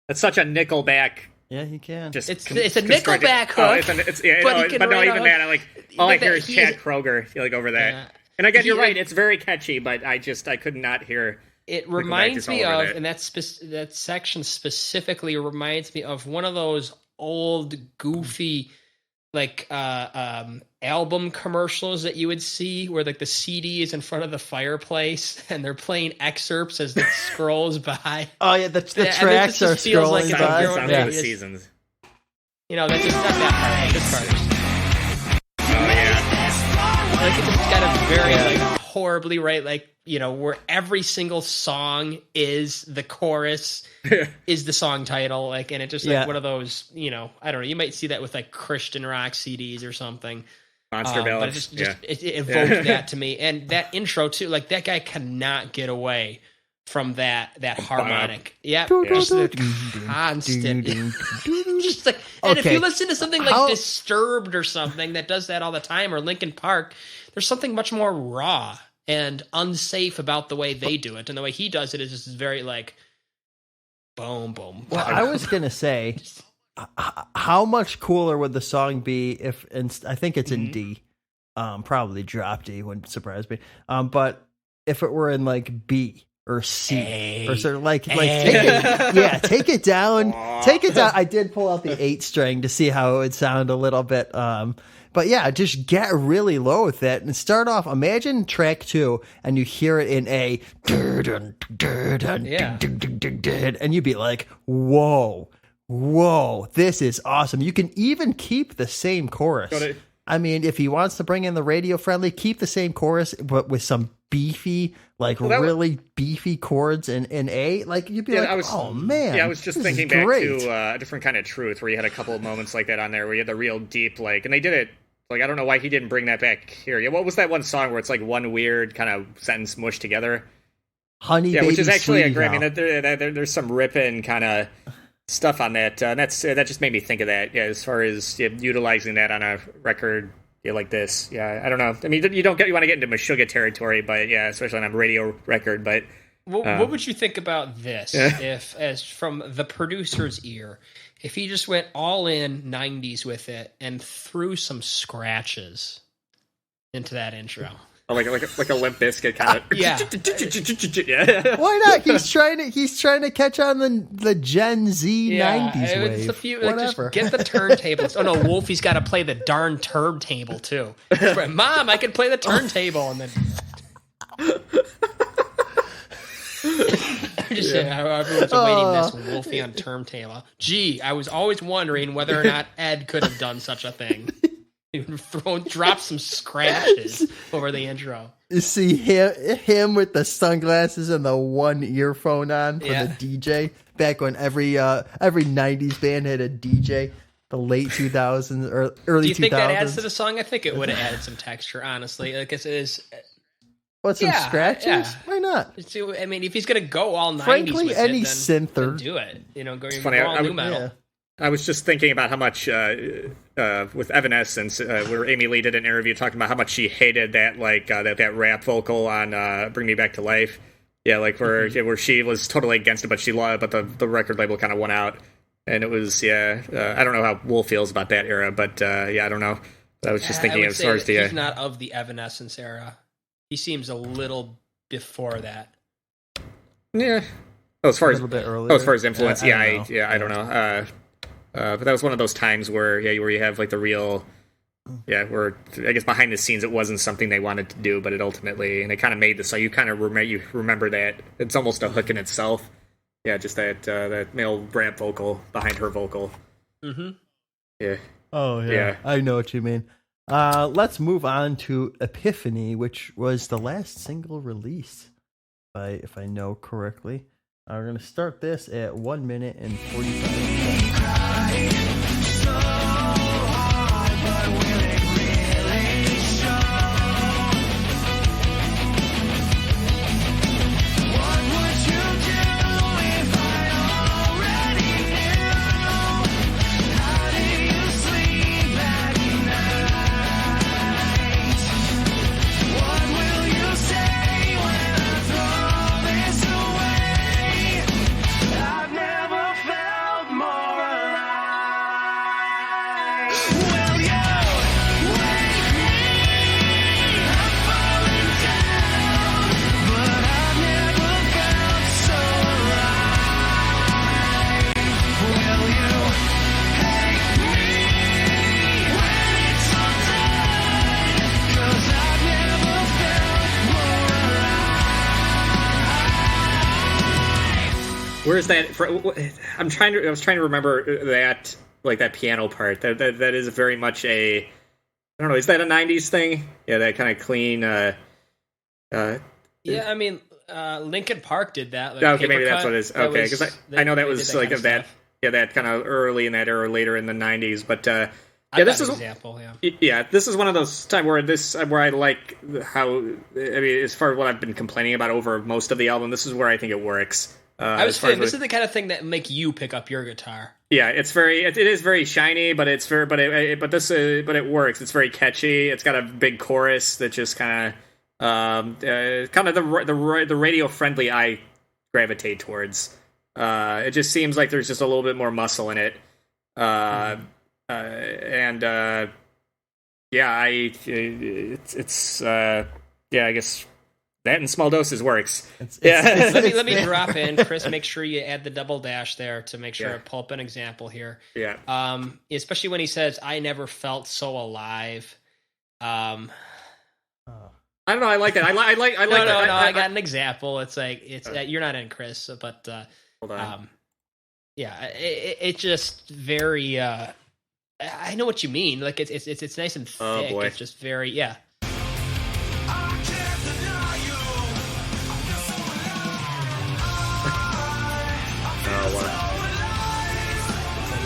It's such a Nickelback. Yeah, he can. It's a Nickelback hook. Even that, I like. All I hear is Chad Kroeger, like over that. Yeah. And again, you're right. It's very catchy, but I could not hear. It reminds me of, and that section specifically reminds me of one of those old goofy, like album commercials that you would see where like the CD is in front of the fireplace and they're playing excerpts as it scrolls by. Oh yeah, the tracks are scrolling like by. The seasons. That's just not that part. This part. Oh yeah. Like it's got a very like Horribly Right, like where every single song is the chorus, is the song title, like, and it just like one of those, I don't know, you might see that with like Christian rock CDs or something. Monster But ballads. it evoked that to me, and that intro too. Like that guy cannot get away from that harmonic. Yeah, just the constant. Just like, and if you listen to something like Disturbed or something that does that all the time, or Linkin Park, there's something much more raw and unsafe about the way they do it, and the way he does it is just very like boom, boom. Well, I was gonna say, how much cooler would the song be if? I think it's in D, probably drop D wouldn't surprise me. But if it were in like B or C or sort of like take it down, take it down. I did pull out the 8 string to see how it would sound a little bit. But yeah, just get really low with it and start off. Imagine track 2 and you hear it in A, and you'd be like, whoa, this is awesome. You can even keep the same chorus. I mean, if he wants to bring in the radio friendly, keep the same chorus, but with some beefy, really beefy chords in A. Like you'd be oh man. Yeah, I was just thinking back to a different kind of truth where you had a couple of moments like that on there where you had the real deep, and they did it. Like, I don't know why he didn't bring that back here. Yeah, what was that one song where it's like one weird kind of sentence mushed together? Honey, Baby, which is actually a great. Now. I mean, there's some ripping kind of stuff on that. And that just made me think of that. Yeah, as far as utilizing that on a record like this. Yeah, I don't know. I mean, you want to get into Meshuggah territory, but yeah, especially on a radio record. But what would you think about this if, as from the producer's ear, if he just went all in 90s with it and threw some scratches into that intro? Oh, like a Limp Bizkit kind of. Yeah. Why not? He's trying to catch on the Gen Z 90s wave. It's a few, just get the turntables. Oh no, Wolfie's got to play the darn turntable too. Mom, I can play the turntable, and then. I'm just saying, everyone's awaiting this Wolfie on turntable. Gee, I was always wondering whether or not Ed could have done such a thing. Drop some scratches over the intro. You see him with the sunglasses and the one earphone on for the DJ. Back when every 90s band had a DJ, the late 2000s or early 2000s. Do you think that adds to the song? I think it would have added some texture, honestly. Like it is. What, some scratches? Yeah. Why not? I mean, if he's gonna go all 90s Frankly, with any it, synther, do it. Go funny, all new metal. Yeah. I was just thinking about how much with Evanescence, where Amy Lee did an interview talking about how much she hated that that rap vocal on "Bring Me Back to Life." Yeah, where she was totally against it, but she loved, but the record label kind of won out, and it was I don't know how Wolf feels about that era, but I don't know. I was just thinking as far as he's not of the Evanescence era. He seems a little before that. Yeah. As far as a little bit earlier. As far as influence, I don't know. But that was one of those times where you have like the real, where I guess behind the scenes it wasn't something they wanted to do, but it ultimately, and it kind of made this. So you kind of remember that it's almost a hook in itself. Yeah, just that male rap vocal behind her vocal. Mm-hmm. Yeah. Oh yeah. I know what you mean. Let's move on to Epiphany, which was the last single release, if I know correctly. We're going to start this at 1 minute and 45 seconds. Where's that? I was trying to remember that, like that piano part. That is very much a. I don't know. Is that a '90s thing? Yeah, that kind of clean. Yeah, I mean, Linkin Park did that. Like okay, maybe that's what it is. Okay, because I know that was like that. Yeah, that kind of early in that era, later in the '90s. But I got an example. Yeah, this is one of those time where I like how, I mean, as far as what I've been complaining about over most of the album, this is where I think it works. I was saying this is the kind of thing that make you pick up your guitar. Yeah, it is very shiny, but it works. It's very catchy. It's got a big chorus that just kind of the radio friendly I gravitate towards. It just seems like there's just a little bit more muscle in it. I guess that in small doses works. Let me drop in, Chris. Make sure you add the double dash there to make sure I pull up an example here. Yeah. Especially when he says, "I never felt so alive." I don't know. I like that. I like. No. I got an example. It's like you're not in, Chris, but hold on. It just very. I know what you mean. Like it's nice and thick. Oh boy. It's just very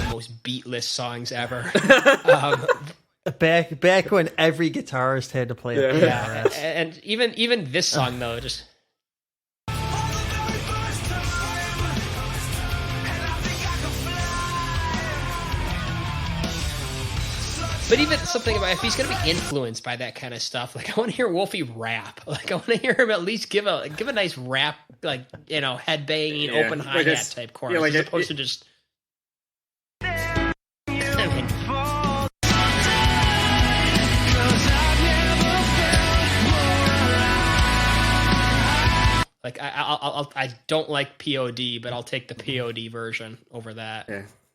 most beatless songs ever. Back when every guitarist had to play a guitar. And even this song though, just but even something about if he's going to be influenced by that kind of stuff, like I want to hear Wolfie rap. Like I want to hear him at least give a nice rap, like head banging, open hi hat type chorus, as opposed to just. Like I don't like POD, but I'll take the POD version over that.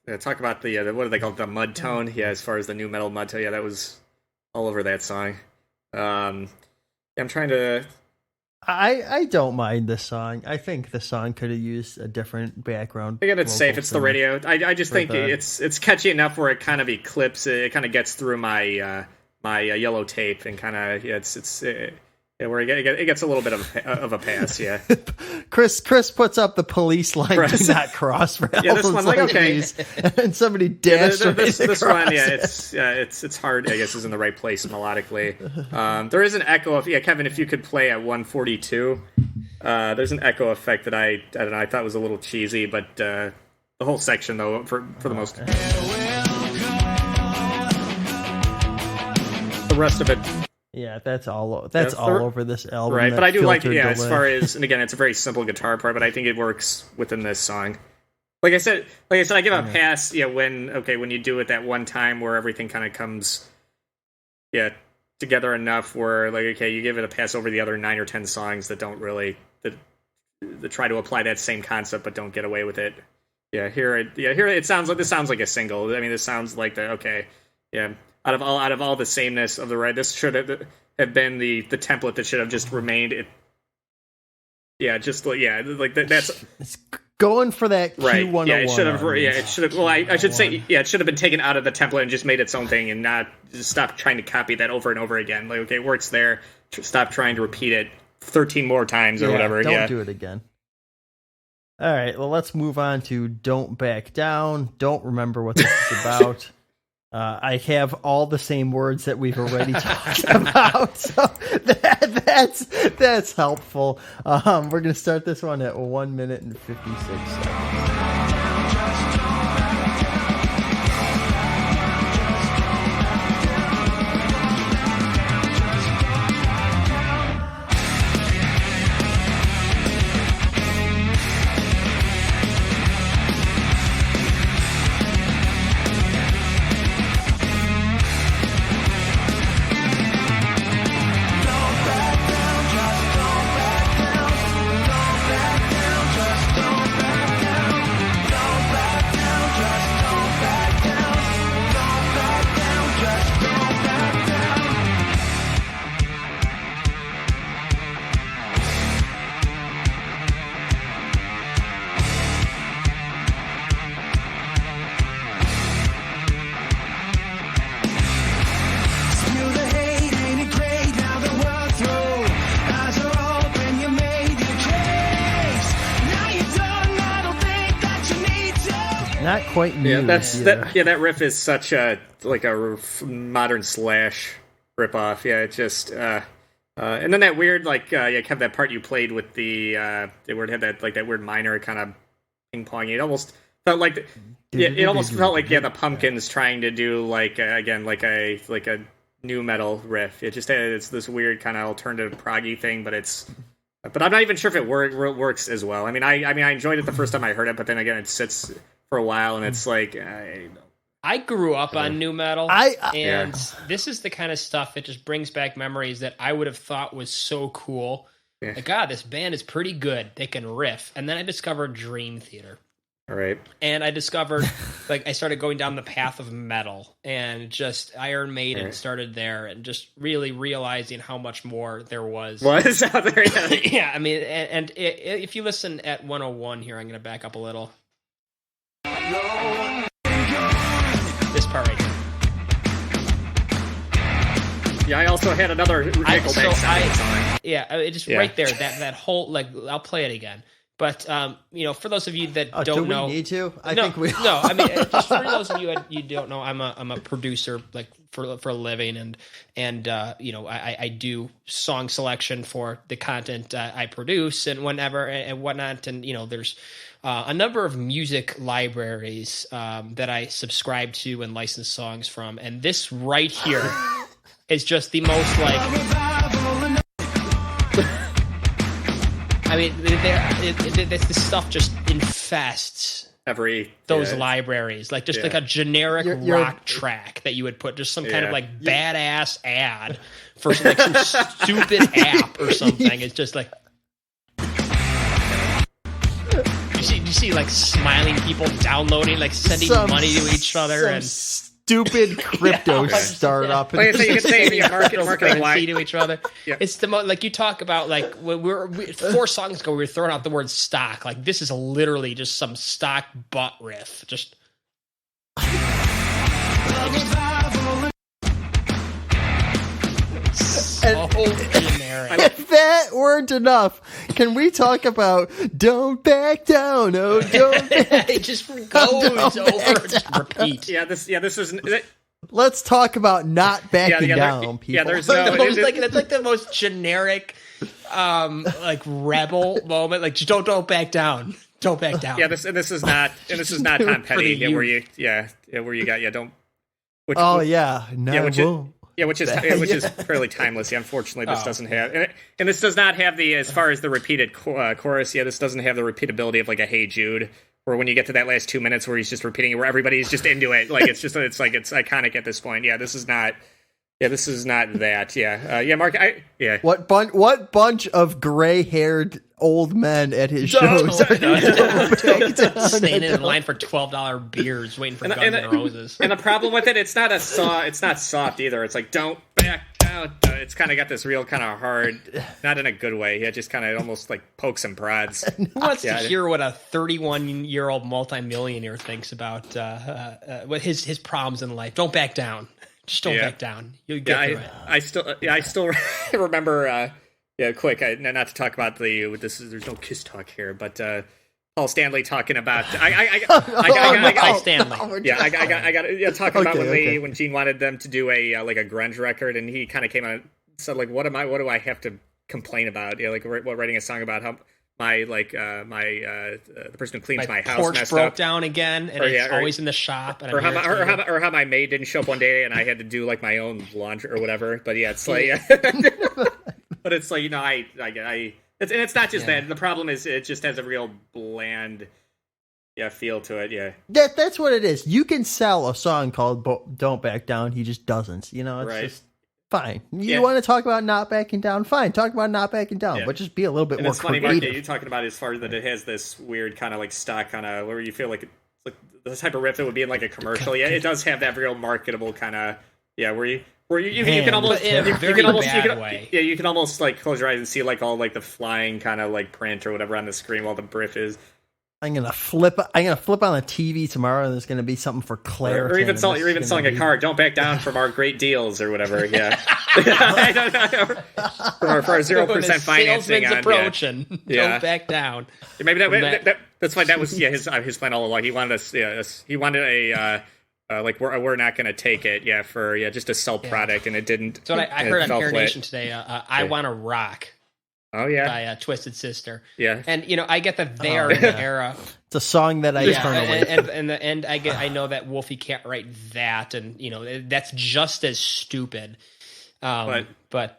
Yeah, talk about the what do they call it, the mud tone? Yeah, as far as the new metal mud tone, yeah, that was all over that song. I'm trying to. I don't mind this song. I think the song could have used a different background. I think it's safe. It's the radio. I just think it's catchy enough where it kind of eclipses. It kind of gets through my my yellow tape and kind of where it gets a little bit of a pass. Yeah. Chris puts up the police line do not cross for this one, like, okay, and somebody dashed this one. Yeah, it's hard. I guess is in the right place melodically. There is an echo of Kevin. If you could play at 142, there's an echo effect that I don't know. I thought was a little cheesy, but the whole section though, for the most, the rest of it. Yeah, that's all over this album. Right, but I do like as far as, and again, it's a very simple guitar part, but I think it works within this song. Like I said, I give a pass. Yeah, when you do it that one time where everything kind of comes, together enough where you give it a pass over the other 9 or 10 songs that don't really that try to apply that same concept but don't get away with it. Here it sounds like a single. I mean, this sounds like Out of all the sameness of the ride, this should have been the template that should have just remained. That's it's going for that Q101. Yeah, it should have. It should have. Well, I should say, it should have been taken out of the template and just made its own thing, and not just stop trying to copy that over and over again. It works there. Stop trying to repeat it 13 more times or whatever. Don't do it again. All right. Well, let's move on to "Don't Back Down." Don't remember what this is about. I have all the same words that we've already talked about, so that's helpful. We're going to start this one at 1 minute and 56 seconds. quite new. That riff is such a modern Slash ripoff. Yeah, it just and then that weird kind of that part you played with the where it had that weird minor kind of ping pong. It almost felt like the Pumpkins trying to do a new metal riff. It's this weird kind of alternative proggy thing, but I'm not even sure if it works as well. I mean, I enjoyed it the first time I heard it, but then again, it sits for a while, and it's like I grew up on new metal, this is the kind of stuff that just brings back memories that I would have thought was so cool. Yeah. Like, God, this band is pretty good. They can riff. And then I discovered Dream Theater. All right. And I discovered, I started going down the path of metal, and just Iron Maiden started there, and just really realizing how much more there was. Was out there? Yeah. Yeah, I mean, and if you listen at 101 here, I'm going to back up a little. This part right here. Yeah, I also had another Nickelback song. Yeah, it just right there. That whole I'll play it again. But for those of you that don't know, do we need to? I no, think we. No, I mean, just for those of you you don't know, I'm a producer for a living, and I do song selection for the content I produce and whenever and whatnot, and there's a number of music libraries that I subscribe to and license songs from, and this right here is just the most I mean, this stuff just infests those libraries, like a generic rock track that you would put just some kind of badass ad for some stupid app or something. It's just like you see smiling people downloading, sending money to each other and stupid crypto startup. Like I say, you could say marketing wise to each other. Yeah. It's the most you talk about when we 4 songs ago we were throwing out the word stock. This is literally just some stock butt riff. Just so generic. If that weren't enough, can we talk about "Don't Back Down"? Oh, don't. It just goes over, just repeat. This is. Let's talk about not backing down, people. Yeah, there's no. That's the most generic, rebel moment. Just don't back down. Don't back down. Yeah, this is not Tom Petty. Where you got don't. Which, which is fairly timeless. Yeah, unfortunately, this doesn't have, and this does not have the, as far as the repeated chorus. Yeah, this doesn't have the repeatability of a Hey Jude, where when you get to that last 2 minutes where he's just repeating it, where everybody's just into it. It's iconic at this point. Yeah, this is not. Yeah, this is not that. Yeah, Mark. What bunch of gray-haired old men at his shows? Staying in line for $12 beers, waiting for Guns N' Roses. And the problem with it, it's not soft either. It's don't back down. It's kind of got this real kind of hard, not in a good way. Yeah, just kind of almost pokes and prods. Who wants to hear what a 31-year-old multimillionaire thinks about what his problems in life? Don't back down. Just don't back down. You'll get through it. I still remember. Quick. Not to talk about there's no Kiss talk here, but Paul Stanley talking about. Paul Stanley. Yeah, I got talking about when Gene wanted them to do a grunge record, and he kind of came out and said what do I have to complain about? Yeah, writing a song about how the person who cleans my house porch messed broke up doing again, and it's always in the shop. And or how my maid didn't show up one day, and I had to do my own laundry or whatever. But yeah, it's but it's it's not just that. The problem is it just has a real bland feel to it. Yeah, that's what it is. You can sell a song called "Don't Back Down." He just doesn't. It's just. Fine. You want to talk about not backing down? Fine. Talk about not backing down, but just be a little bit more creative. Mark, you're talking about as far as that it has this weird kind of stock kind of where you feel like it's the type of riff that would be in a commercial. Yeah, it does have that real marketable kind of where you can almost you can almost close your eyes and see all the flying kind of print or whatever on the screen while the riff is. I'm gonna flip on the TV tomorrow, and there's gonna be something for Claire. Or even selling a car. Don't back down from our great deals or whatever. Yeah, I don't know. For our 0% financing approach and don't back down. Maybe That's fine. That was his plan all along. He wanted us. Yeah, he wanted a like we're not going to take it. Yeah, for just a sell product, and it didn't. So I heard on Hair Nation today. I Want to Rock. Oh yeah, by Twisted Sister. Yeah, and I get that they are in the era. It's a song that I turn away. And I know that Wolfie can't write that, and that's just as stupid. But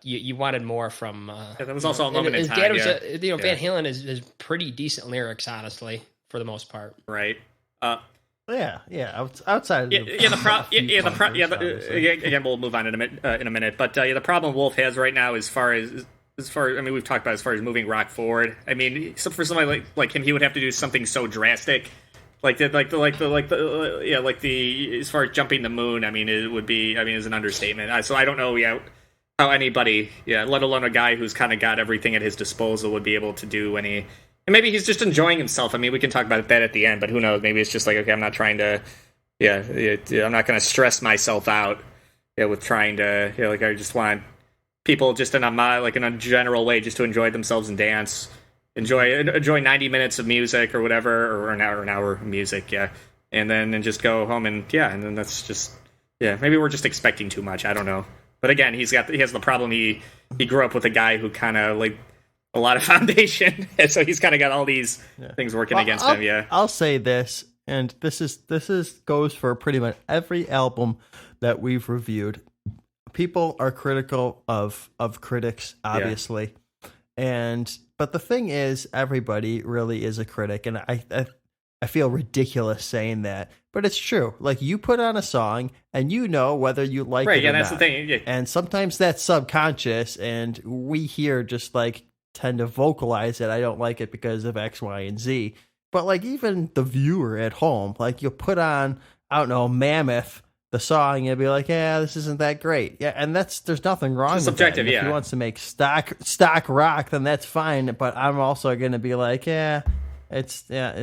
you wanted more from. That was also a moment in time. Van Halen is pretty decent lyrics, honestly, for the most part. Right. Outside. Again, we'll move on in a minute. But the problem Wolf has right now, as far as we've talked about as far as moving rock forward. I mean, so for somebody like him, he would have to do something so drastic, as far as jumping the moon. I mean, it would be. I mean, is an understatement. So I don't know. How anybody, let alone a guy who's kind of got everything at his disposal, would be able to do any. And maybe he's just enjoying himself. I mean, we can talk about that at the end, but who knows? Maybe it's just like, okay, I'm not trying to. I'm not going to stress myself out. With trying to. I just want people just in a general way just to enjoy themselves and dance, enjoy 90 minutes of music or whatever, or an hour of music, and then just go home and then that's just maybe we're just expecting too much. I don't know, but again, he has the problem. He grew up with a guy who kind of like a lot of foundation, and so he's kind of got all these things working against him. Yeah, I'll say this, and this goes for pretty much every album that we've reviewed. People are critical of critics, obviously, but the thing is, everybody really is a critic, and I feel ridiculous saying that, but it's true. Like, you put on a song, and whether you like it or that's not. The thing. Yeah. And sometimes that's subconscious, and we here just tend to vocalize it. I don't like it because of X, Y, and Z. But even the viewer at home, you put on, I don't know, Mammoth, the song, you'll be like, this isn't that great. Yeah, and there's nothing wrong with that. And if he wants to make stock rock, then that's fine. But I'm also going to be like, it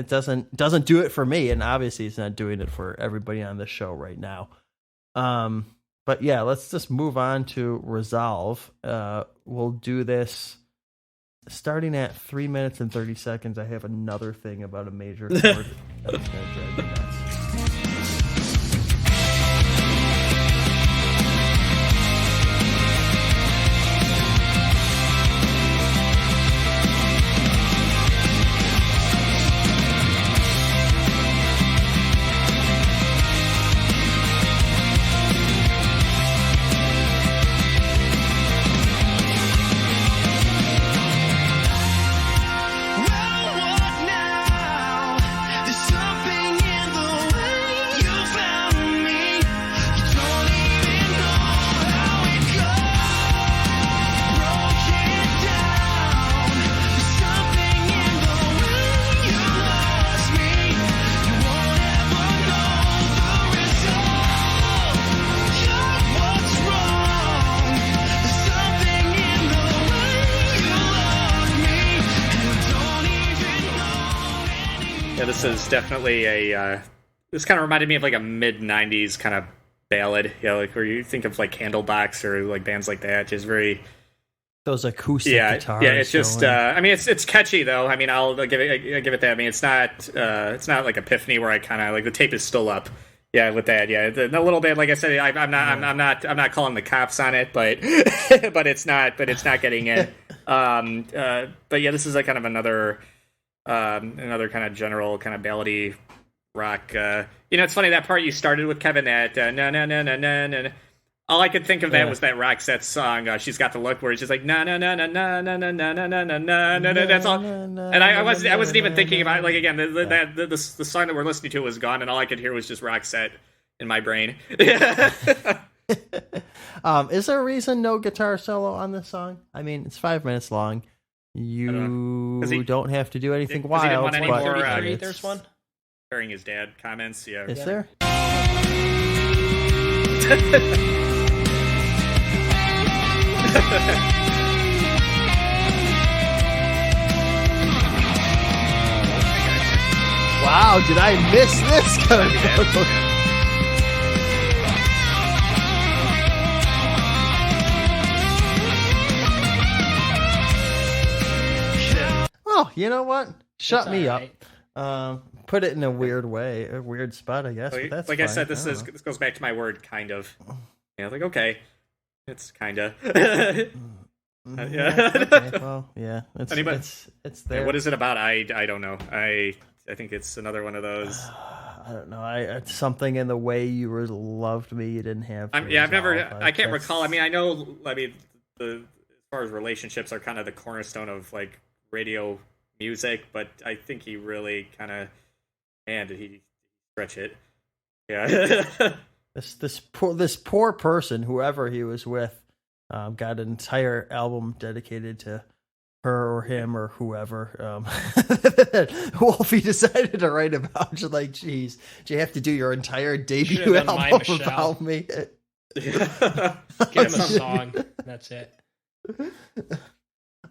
doesn't do it for me, and obviously it's not doing it for everybody on the show right now. But let's just move on to Resolve. We'll do this starting at 3 minutes and 30 seconds. I have another thing about a major chord that's going to drive me nuts. This is definitely this kind of reminded me of a mid-90s kind of ballad, where you think of Candlebox or bands like that. Just very those acoustic guitars. Yeah, it's just I mean it's catchy though. I mean I'll give it that. I mean it's not like Epiphany where I kind of the tape is still up. Yeah, with that, a little bit. Like I said, I'm not calling the cops on it, but but it's not getting in. But this is kind of another kind of general kind of ballady rock. It's funny that part you started with, Kevin. That na na na na na na. All I could think of that was that Roxette song. She's got the look where it's just na na na na na na na na na na na na. That's all. And I wasn't even thinking about again the song that we're listening to was gone, and all I could hear was just Roxette in my brain. Is there a reason no guitar solo on this song? I mean, it's 5 minutes long. You don't have to do anything wild. He didn't want any more, there's one. Hearing his dad comments. Yeah. Is there? Wow, did I miss this? Oh, you know what? Shut me up. Put it in a weird way, a weird spot, I guess. But that's like fine. I said, this goes back to my word, kind of. Yeah, like okay, it's kinda. Yeah. Okay, well, yeah. It's there. Yeah, what is it about? I don't know. I think it's another one of those. I don't know. It's something in the way you loved me. You didn't have. I've never. I can't recall. I mean, I know. I mean, as far as relationships are kind of the cornerstone of like radio music, but I think he really kind of, man, did he stretch it? Yeah. This poor person, whoever he was with, got an entire album dedicated to her or him or whoever. Wolfie decided to write about. Just like, geez, do you have to do your entire debut album about me? Give him a song. That's it.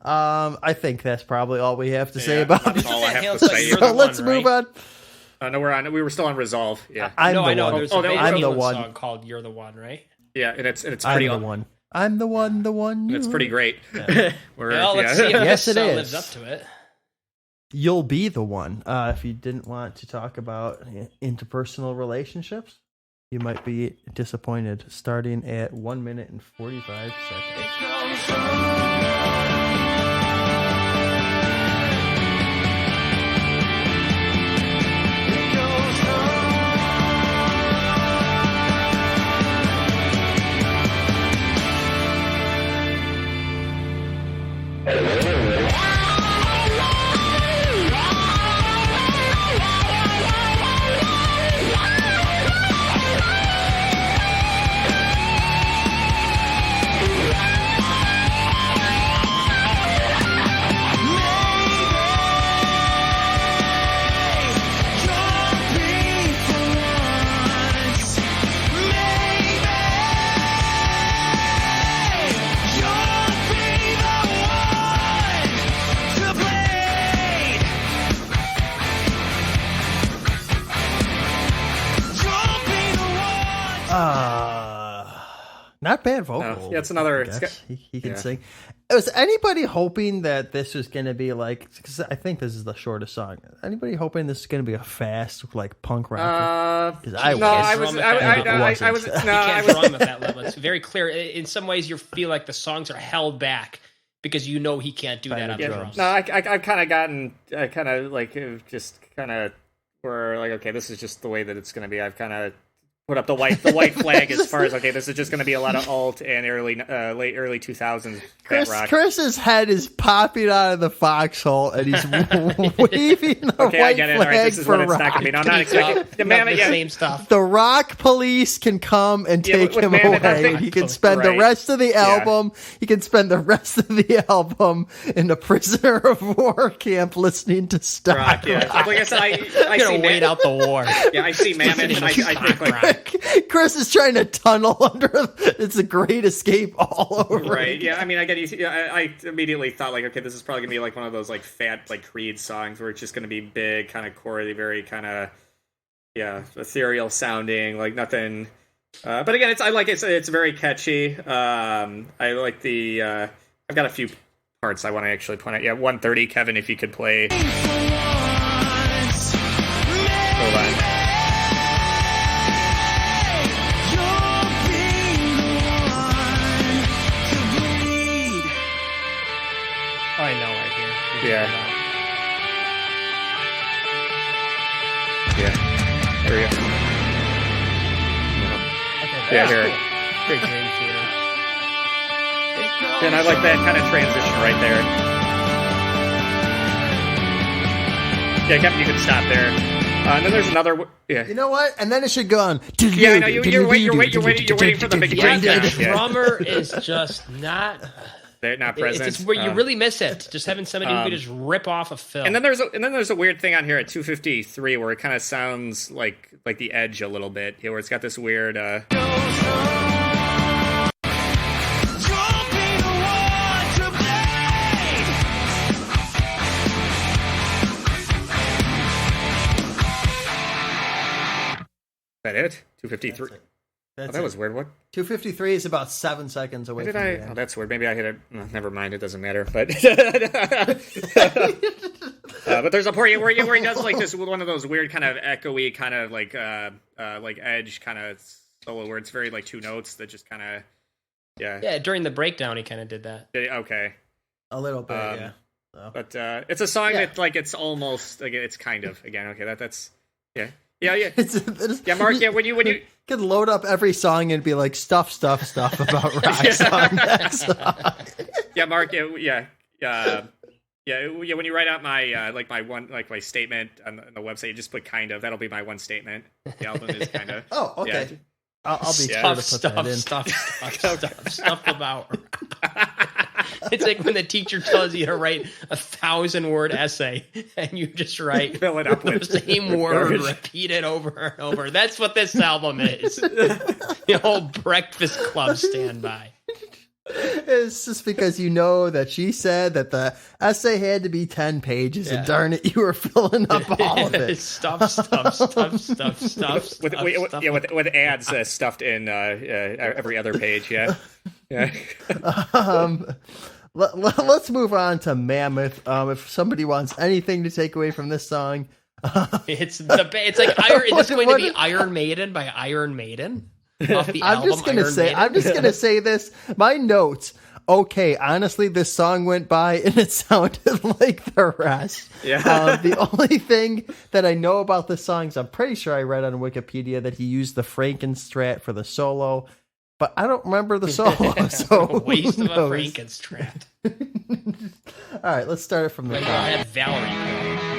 I think that's probably all we have to say about that's this. all I have to say. So let's move on. No, we were still on Resolve. Yeah, I know. There's a the one song called "You're the One," right? Yeah, and it's pretty. I'm the one. I'm the one. It's pretty great. Yeah. Let's see if yes, it is. lives up to it. You'll be the one. If you didn't want to talk about interpersonal relationships, you might be disappointed. Starting at 1 minute and 45 seconds. Not bad vocal. Yeah, it's another. He can sing. Was anybody hoping that this was going to be like? Because I think this is the shortest song. Anybody hoping this is going to be a fast like punk rock? Because I was. You can't drum at that level. It's very clear. In some ways, you feel like the songs are held back because you know he can't do that on the drums. No, I've kind of gotten. I kind of like just kind of were like, okay, this is just the way that it's going to be. I've kind of put up the white flag as far as okay, this is just going to be a lot of alt and late early 2000s rock. Chris's head is popping out of the foxhole and he's waving the okay, white I get it. flag All right, this is for what it's rock. not going to be. No, I'm not expecting the same stuff. The rock police can come and take him away. He can spend the rest of the album. He can spend the rest of the album in a prisoner of war camp listening to stock rock. Yeah. Like I said, I see wait out the war. Yeah, I see Mammoth. And I think like. Chris is trying to tunnel under. It's a Great Escape all over. Right. Again. Yeah. I mean, I immediately thought like, okay, this is probably gonna be like one of those like fat like Creed songs where it's just gonna be big, kind of chorally, very kind of ethereal sounding, like nothing. But again, it's very catchy. I like the. I've got a few parts I want to actually point out. Yeah, 130, Kevin, if you could play. Hold on. I know right here. Yeah. There we go. Okay, Yeah, here. Great Dream Theater. And I like that kind of transition right there. Yeah, Kevin, you can stop there. And then there's another. Yeah. You know what? And then it should go on. Yeah, I know. You're waiting for the big breakdown. The drummer is just not. They're not present. It's just where you really miss it. Just having somebody who could just rip off a film. And then there's a weird thing on here at 2:53 where it kind of sounds like the Edge a little bit, where it's got this weird. Is that it? 2:53. That was weird. What? 2:53 is about 7 seconds away. Did from I? the end. Oh, that's weird. Maybe I hit it. Never mind. It doesn't matter. But But there's a part where he does like this one of those weird kind of echoey kind of like edge kind of solo where it's very like two notes that just kind of Yeah, during the breakdown, he kind of did that. Okay. A little bit, yeah. So. But it's a song that like it's almost like it's kind of again. Okay, that's yeah. Yeah, Mark. Yeah, when you could load up every song and be like stuff about rock song next song. Yeah, Mark. Yeah. When you write out my my statement on the website, you just put kind of. That'll be my one statement. The album is kind of. Oh, okay. Yeah. I'll be sure to put that in. Stuff about. It's like when the teacher tells you to write 1,000-word essay, and you just fill it up with the same word, repeat it over and over. That's what this album is. The whole Breakfast Club standby. It's just because you know that she said that the essay had to be 10 pages, and darn it, you were filling up all of it. Stuff. With ads stuffed in every other page. Yeah. Let's move on to Mammoth. If somebody wants anything to take away from this song, it's like Iron. Is this going to be Iron Maiden by Iron Maiden? I'm just gonna say this. My notes. Okay, honestly, this song went by and it sounded like the rest. Yeah. The only thing that I know about the songs, I'm pretty sure I read on Wikipedia that he used the Frankenstrat for the solo, but I don't remember the solo. So waste of a Frankenstrat. All right, let's start it from the top. I have Valerie.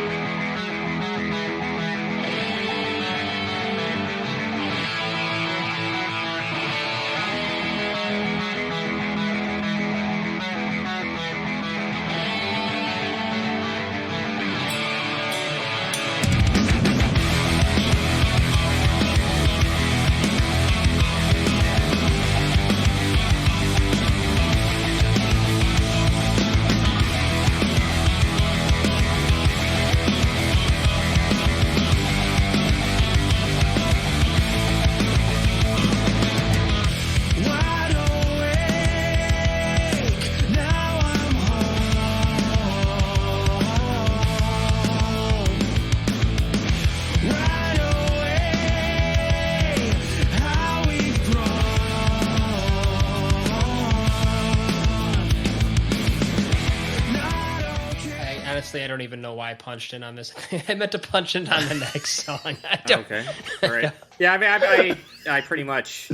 I don't even know why I punched in on this. I meant to punch in on the next song. Okay, all right. Yeah, I mean, I pretty much.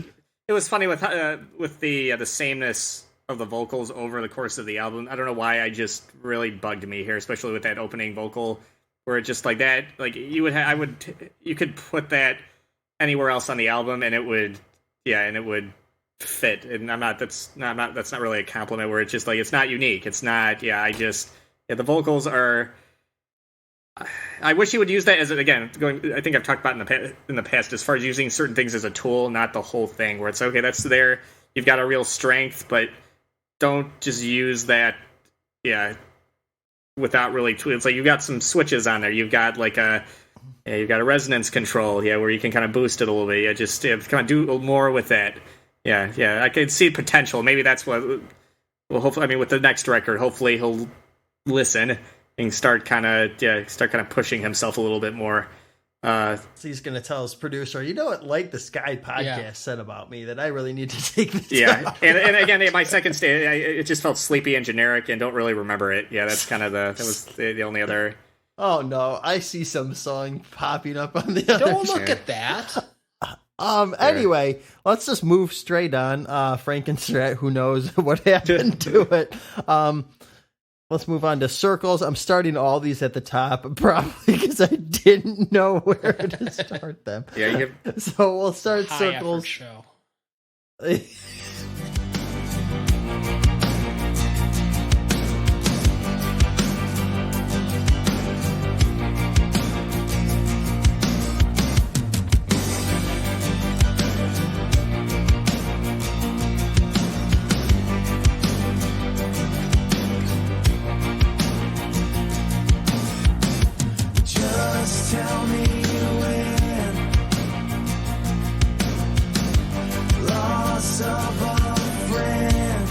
It was funny with the sameness of the vocals over the course of the album. I don't know why I just really bugged me here, especially with that opening vocal, where it just like that. Like you could put that anywhere else on the album, and it would fit. And that's not really a compliment. Where it's just like it's not unique. It's not. The vocals are. I wish you would use that as again. I think I've talked about in the past as far as using certain things as a tool, not the whole thing. Where it's okay, that's there. You've got a real strength, but don't just use that. Yeah, without really. It's like you've got some switches on there. You've got you've got a resonance control. Yeah, where you can kind of boost it a little bit. Yeah, just kind of do more with that. Yeah. I could see potential. Maybe that's what. Well, hopefully, I mean, with the next record, hopefully he'll listen and start kind of pushing himself a little bit more. So he's going to tell his producer, you know what, like the Sky podcast said about me, that I really need to take this out. and again, my second state, it just felt sleepy and generic and don't really remember it. Yeah, that's kind of that was the only other. Oh no, I see some song popping up on the other. Don't look at that. Anyway, let's just move straight on. Frankenstrat, who knows what happened to it. Let's move on to Circles. I'm starting all these at the top, probably because I didn't know where to start them. Yeah, so we'll start high Circles. Show. Tell me when loss of a friend,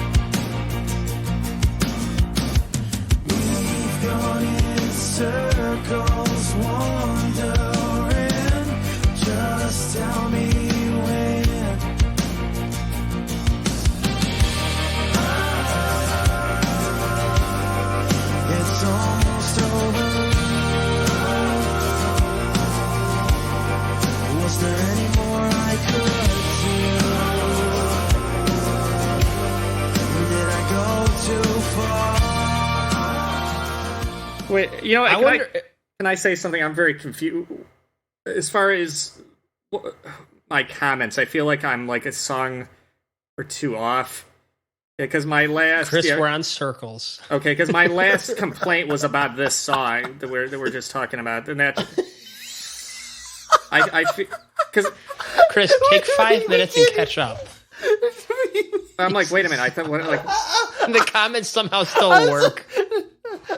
we've gone in search Wait, you know, I wonder. can I say something? I'm very confused as far as my comments. I feel like I'm like a song or two off. Because my last Chris, we're on circles. Okay, because my last complaint was about this song that we're just talking about, and that I because Chris, take 5 minutes and catch up. I'm like, wait a minute, I thought like The comments somehow still work.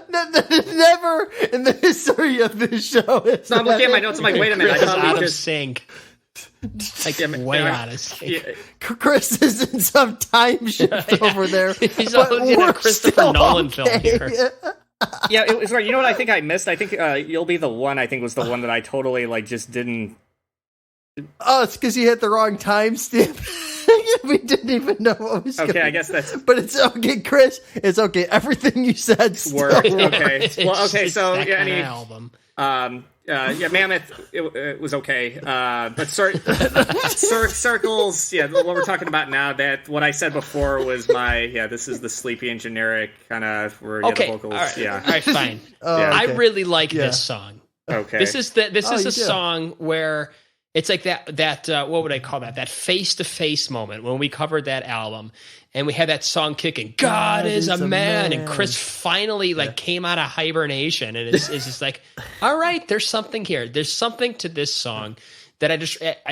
Never in the history of this show. no, I'm looking at my notes. I'm like, wait a minute, I Chris is thought out we of just sync. Like way out of sync. yeah, Chris is in some time shift over there. He's but in a we're Christopher still Nolan film okay. here. yeah. It was right. You know what I think I missed? I think You'll Be the One. I think was the one that I totally like just didn't. Oh, it's because you hit the wrong timestamp. We didn't even know what was going on. Okay, I guess that's But it's okay, Chris. It's okay. Everything you said still worked. worked. Okay. Well, okay. It's So that yeah, kind of any album. yeah, Mammoth, it was okay. But Circles, yeah, what we're talking about now, that what I said before was this is the sleepy and generic kind of where you have the Okay, vocals. all right, Yeah. all right, fine. Yeah. I Okay. really like Yeah. this song. Okay. This is a you do. song where it's like that what would I call that face-to-face moment when we covered that album and we had that song kicking, God is a man, and Chris finally came out of hibernation, and it's just like, all right, there's something here. There's something to this song that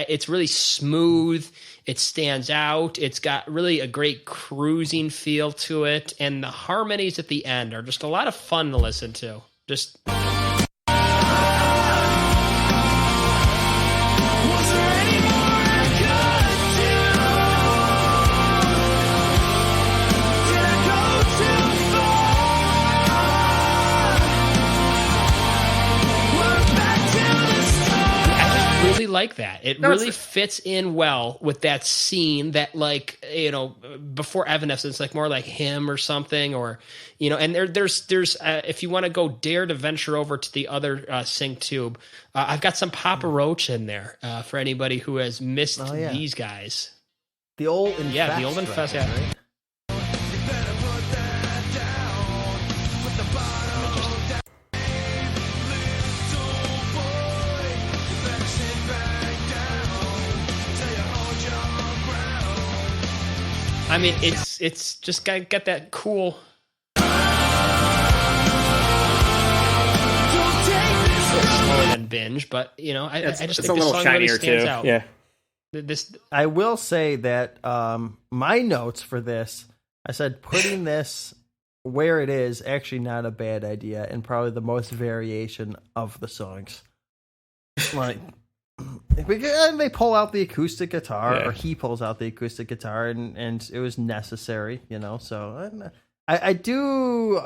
it's really smooth. It stands out. It's got really a great cruising feel to it, and the harmonies at the end are just a lot of fun to listen to. Just Was there any more I could do? Did I go too far? We're back to the start. I just really like that. It really fits in well with that scene that, like, you know, before Evanescence, like more like Him or something, or, you know, and there's if you want to go dare to venture over to the other sync tube, I've got some Papa Roach in there for anybody who has missed these guys. The old Infest. Yeah, the old Infest, record, yeah. right? I mean, it's just got that cool. Slower than Binge, but you know, I just it's think a this little song shinier really stands too. out. Yeah. This I will say that my notes for this, I said putting this where it is actually not a bad idea, and probably the most variation of the songs. Like, and they pull out the acoustic guitar, or he pulls out the acoustic guitar, and it was necessary, you know. So I do.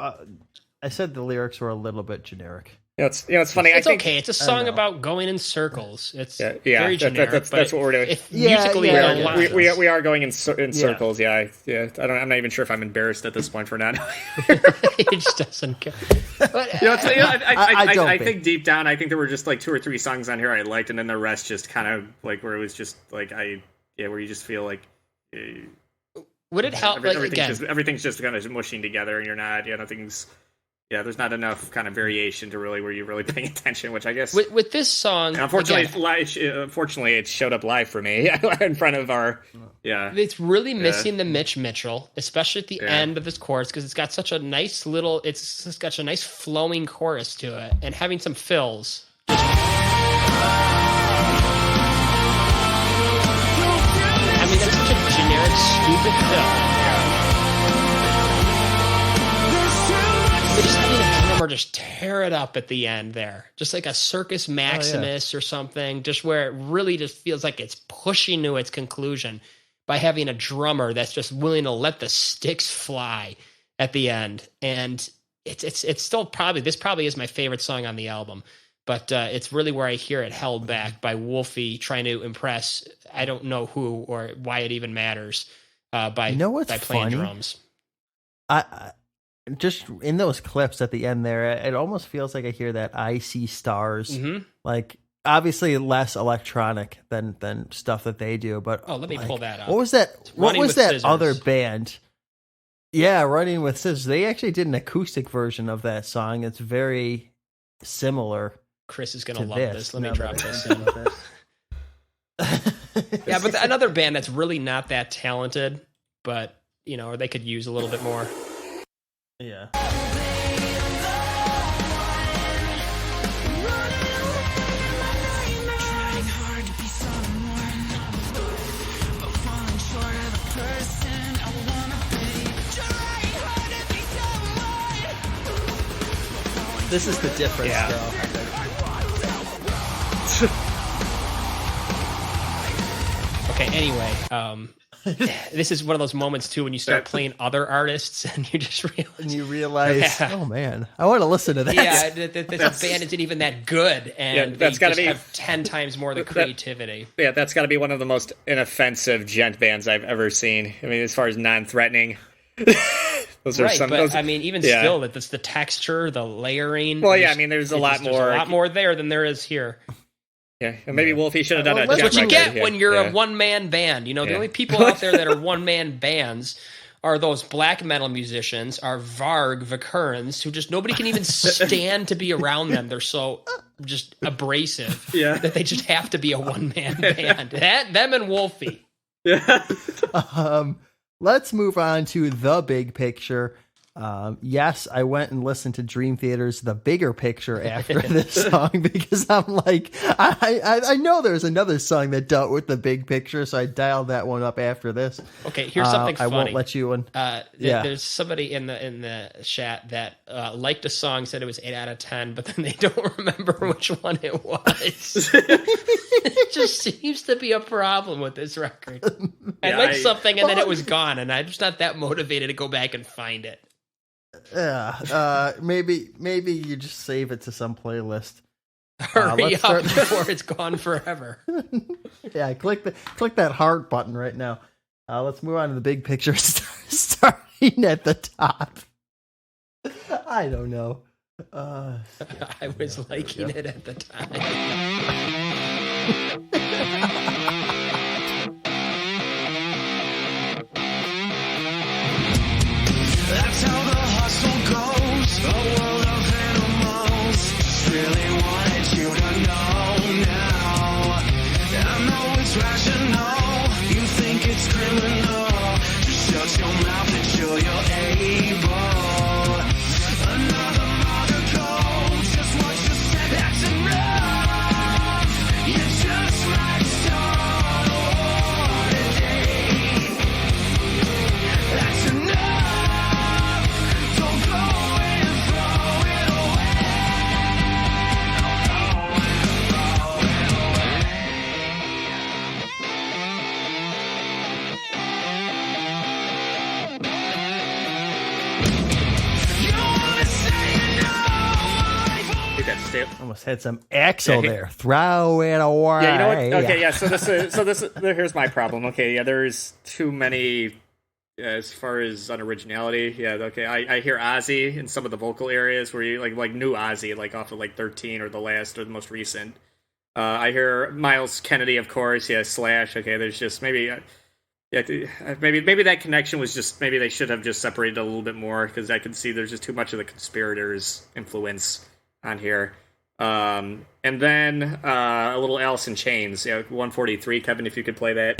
I said the lyrics were a little bit generic. It's funny. It's I think okay. It's a song about going in circles. It's very generic. That's what we're doing. Musically, yeah, it aligns. We are going in circles. Yeah. I'm not even sure if I'm embarrassed at this point for not. He just doesn't care. But, I think deep down, I think there were just like 2 or 3 songs on here I liked, and then the rest just kind of like where it was just like where you just feel like. Would it help? Everything's just kind of mushing together, and you're not. Nothing's. Yeah, there's not enough kind of variation to really where you're really paying attention, which I guess with this song. Unfortunately, it showed up live for me in front of our. Yeah, it's really missing the Mitch Mitchell, especially at the end of this chorus, because it's got such a nice little. It's got such a nice flowing chorus to it, and having some fills. I mean, that's such a generic, stupid fill. Just having a drummer just tear it up at the end there. Just like a Circus Maximus or something, just where it really just feels like it's pushing to its conclusion by having a drummer that's just willing to let the sticks fly at the end. And it's still this probably is my favorite song on the album, but it's really where I hear it held back by Wolfie trying to impress, I don't know who or why it even matters, by playing funny? drums. I just in those clips at the end there, it almost feels like I hear that I See Stars. Mm-hmm. Like, obviously less electronic than stuff that they do, but let me pull that up. What was that? What Running was with that Scissors. other band? Yeah, Running with Scissors. They actually did an acoustic version of that song. It's very similar. Chris is going to to love this. Let me now drop that I this think in. about it. Yeah, but another band that's really not that talented, but, you know, they could use a little bit more. Yeah. This is the difference, Yeah. though. Okay, anyway, this is one of those moments, too, when you start playing other artists and you just realize... And you realize, Yeah. oh man, I want to listen to that. Yeah, this band isn't even that good, and that's they gotta just be- have 10 times more the creativity. Yeah, that's got to be one of the most inoffensive gent bands I've ever seen. I mean, as far as non-threatening. Those are Right, some. but Those, I mean, even yeah. still, that's the texture, the layering. Well, yeah, I mean, there's a lot there's more. a lot more there than there is here. Yeah, and maybe Wolfie should have done Well, a. that's That's what you Jet get record, when yeah. you're Yeah. a one-man band. You know, the Yeah. only people out there that are one-man bands are those black metal musicians, are Varg Vikerns, who just nobody can even stand to be around them. They're so just abrasive Yeah. that they just have to be a one-man band. Them and Wolfie. Yeah. Let's move on to the big picture. Yes, I went and listened to Dream Theater's The Bigger Picture after this song because I'm like, I know there's another song that dealt with the big picture, so I dialed that one up after this. Okay, here's something I funny. won't let you in. Yeah. There's somebody in the chat that liked a song, said it was 8 out of 10, but then they don't remember which one it was. It just seems to be a problem with this record. I liked something and then it was gone, and I'm just not that motivated to go back and find it. Yeah, maybe you just save it to some playlist. Hurry let's up start- before it's gone forever. Yeah, click that heart button right now. Let's move on to the big picture, starting at the top. I don't know. I was liking it at the time. That's how the hustle goes. A world of animals. Just really wanted you to know now. I know it's rational. You think it's criminal. Just shut your mouth until you're able. Another mother code. Just what you said. That's enough. You're just like stone a day. That's enough. Don't go and throw it away. You wanna say no? You got stale. Almost had some Axel Yeah, there. Throw it away. Yeah, you know what? Okay, yeah. So this is here's my problem. Okay, yeah, there's too many as far as unoriginality. Yeah, okay. I hear Ozzy in some of the vocal areas where you like new Ozzy, like off of like 13 or the last or the most recent. I hear Miles Kennedy, of course. Yeah, Slash. Okay, there's just maybe. Yeah, maybe that connection was just maybe they should have just separated a little bit more because I can see there's just too much of the Conspirators influence on here. And then a little Alice in Chains, yeah, 143. Kevin, if you could play that.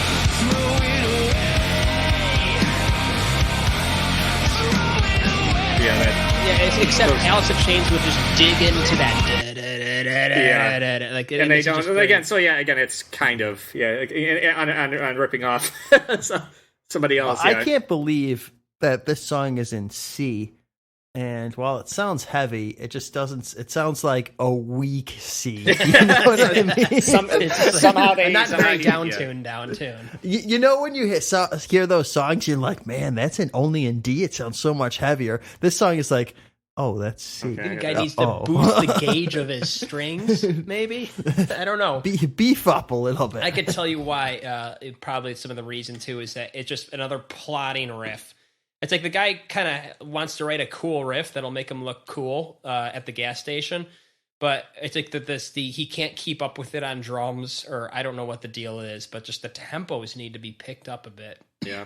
Yeah, that. Yeah, except Alice in Chains would just dig into that. Like, And they it's just don't very- again. So yeah, again, it's kind of on ripping off somebody else. I Yeah. can't believe that this song is in C. And while it sounds heavy, it just doesn't. It sounds like a weak C. You know what I mean? It's just like- Somehow they- not somehow very you- down yeah. tune. You know when you hear those songs, you're like, man, that's only in D. It sounds so much heavier. This song is like, oh, that's C. Okay. The guy needs to Oh. boost the gauge of his strings, maybe. I don't know. Beef up a little bit. I could tell you why. Probably some of the reason too is that it's just another plotting riff. It's like the guy kind of wants to write a cool riff that'll make him look cool at the gas station, but it's like he can't keep up with it on drums, or I don't know what the deal is, but just the tempos need to be picked up a bit. Yeah.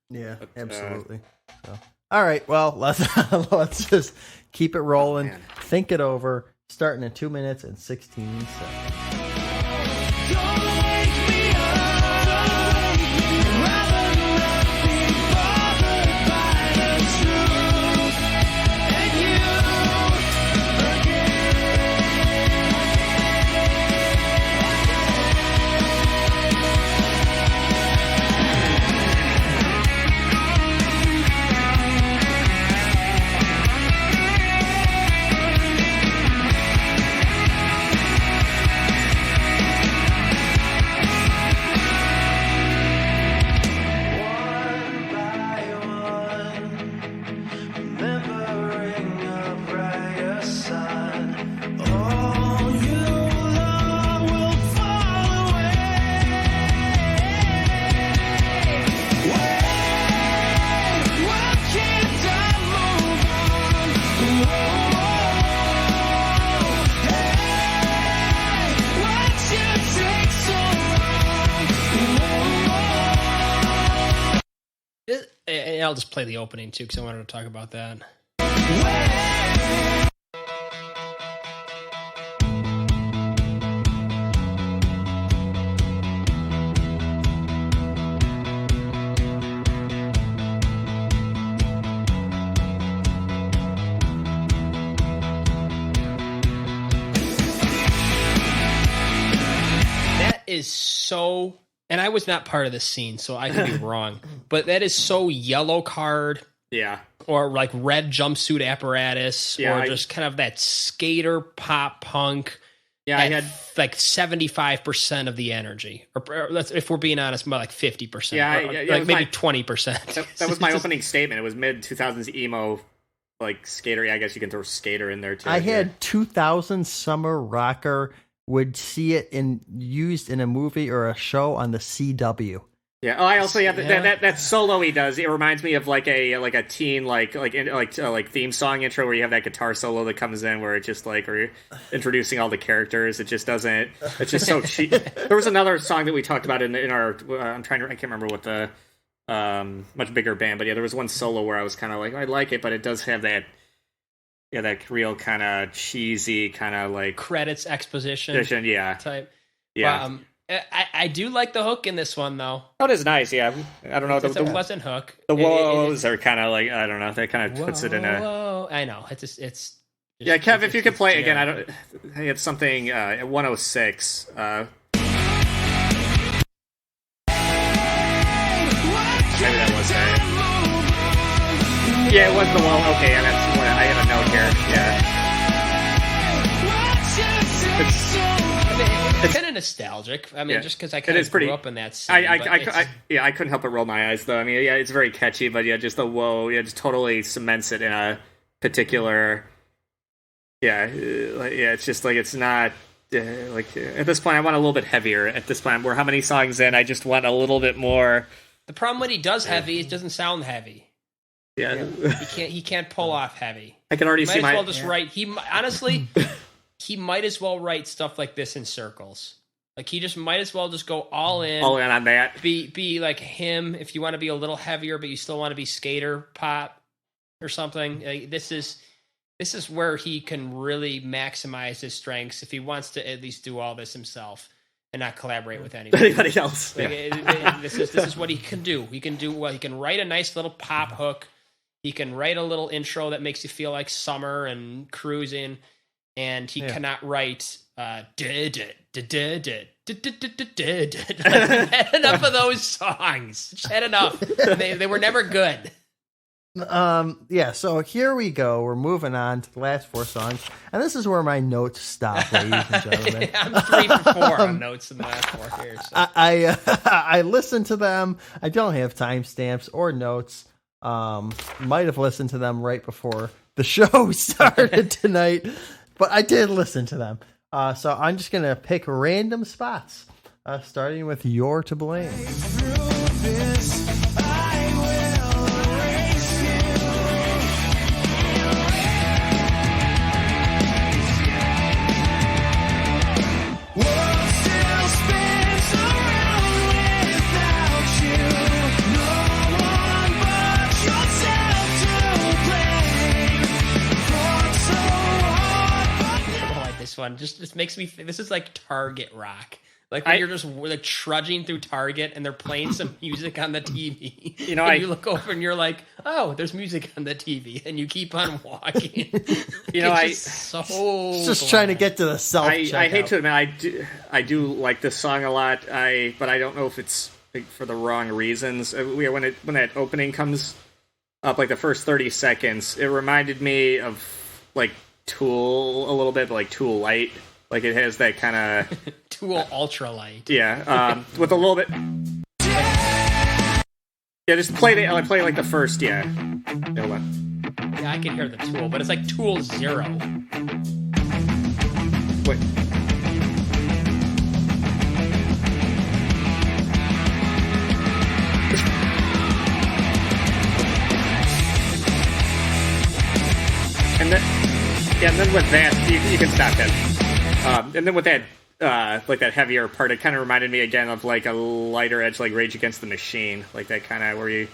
Yeah, absolutely. So, all right, well, let's just keep it rolling. Think it over. Starting in 2 minutes and 16 seconds. Don't wake me up. Rather not be bothered by the truth. And you And I'll just play the opening too, because I wanted to talk about that. That is so. And I was not part of this scene, so I could be wrong. But that is so yellow card. Yeah. Or like red jumpsuit apparatus. Yeah, or just kind of that skater pop punk. Yeah, I had like 75% of the energy. Or if we're being honest, more like 50%. Yeah, like maybe 20%. That was my opening statement. It was mid 2000s emo, like skater. I guess you can throw skater in there too. I had 2000 summer rocker. Would see it used in a movie or a show on the CW. Yeah. Oh, I also have that solo he does. It reminds me of like a teen like theme song intro where you have that guitar solo that comes in where it's just like we're introducing all the characters. It just doesn't. It's just so cheap. There was another song that we talked about in our. I can't remember what the much bigger band, but yeah, there was one solo where I was kind of like I like it, but it does have that. Yeah, that real kind of cheesy, kind of like credits exposition yeah, type. Yeah, I do like the hook in this one though. Oh, it is nice. Yeah, I don't know. It's a pleasant hook. The woes are kind of like I don't know. That kind of puts it in a. Whoa. I know. It's. Yeah, Kev, if you could play it again, I don't. I think it's something at 106. Maybe that was it. Yeah, it was the one. Okay, and that's what I have a note here. Yeah. It's kind of nostalgic. I mean, just because I kind of grew up in that scene. I couldn't help but roll my eyes, though. I mean, yeah, it's very catchy, but yeah, just the whoa, yeah, just totally cements it in a particular. Yeah, it's just like it's not. Like at this point, I want a little bit heavier. At this point, we're how many songs in? I just want a little bit more. The problem when he does heavy, it doesn't sound heavy. Yeah, he can't pull off heavy. I can already see my. Might as well just write. Honestly, he might as well write stuff like this in circles. Like he just might as well just go all in on that. Be like him if you want to be a little heavier, but you still want to be skater pop or something. Like, this is where he can really maximize his strengths if he wants to at least do all this himself and not collaborate with anybody else. Like, this is what he can do. He can do well. He can write a nice little pop hook. He can write a little intro that makes you feel like summer and cruising, and he cannot write enough of those songs. Just had enough. They were never good. So here we go. We're moving on to the last four songs, and this is where my notes stop, ladies and gentlemen. I'm 3 for 4 on notes in the last 4 here. So. I listened to them. I don't have timestamps or notes. Might have listened to them right before the show started tonight, but I did listen to them. So I'm just gonna pick random spots, starting with "You're to Blame." one just makes me think this is like Target rock. Like when you're just like trudging through Target and they're playing some music on the TV. You know, you look over and you're like, oh, there's music on the TV, and you keep on walking. You know, just trying to get to the self. I hate to admit, I do like this song a lot. But I don't know if it's for the wrong reasons. When that opening comes up, like the first 30 seconds, it reminded me of like Tool a little bit, but like Tool Light. Like it has that kind of Tool Ultralight. Yeah, with a little bit. Yeah, just play it. I play like the first. Yeah, hold on. Yeah, I can hear the Tool, but it's like Tool 0. Wait. And then with that, you can stop that. And then with that, like that heavier part, it kind of reminded me again of like a lighter edge, like Rage Against the Machine, like that kind of where you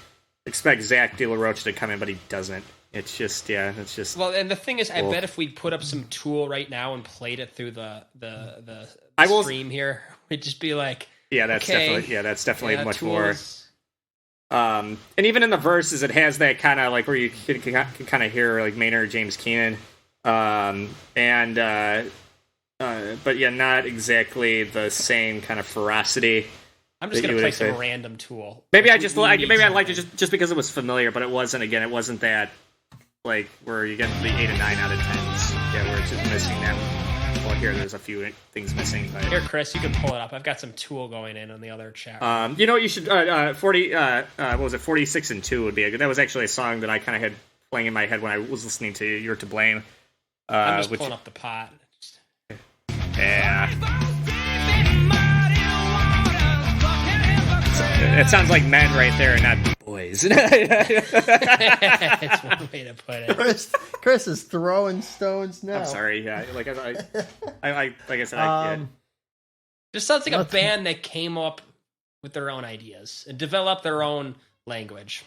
expect Zach De La Rocha to come in, but he doesn't. It's just, it's just. Well, and the thing is, cool. I bet if we put up some Tool right now and played it through the stream here, we'd just be like, that's definitely much Tool's... more. And even in the verses, it has that kind of like where you can kind of hear like Maynard James Keenan, but yeah, not exactly the same kind of ferocity. I'm just gonna play some random Tool. Maybe I liked it just because it was familiar, but it wasn't that like where you get the 8 and 9 out of 10s. Yeah, where it's just missing that. Well, here there's a few things missing. But... Here, Chris, you can pull it up. I've got some Tool going in on the other chat. You know what you should 46 and 2 would be a good. That was actually a song that I kind of had playing in my head when I was listening to You're to Blame. I'm just pulling up the pot. Yeah. It sounds like men right there, not boys. It's one way to put it. Chris is throwing stones now. I'm sorry. Yeah, like I said, Just sounds like a band that came up with their own ideas and developed their own language,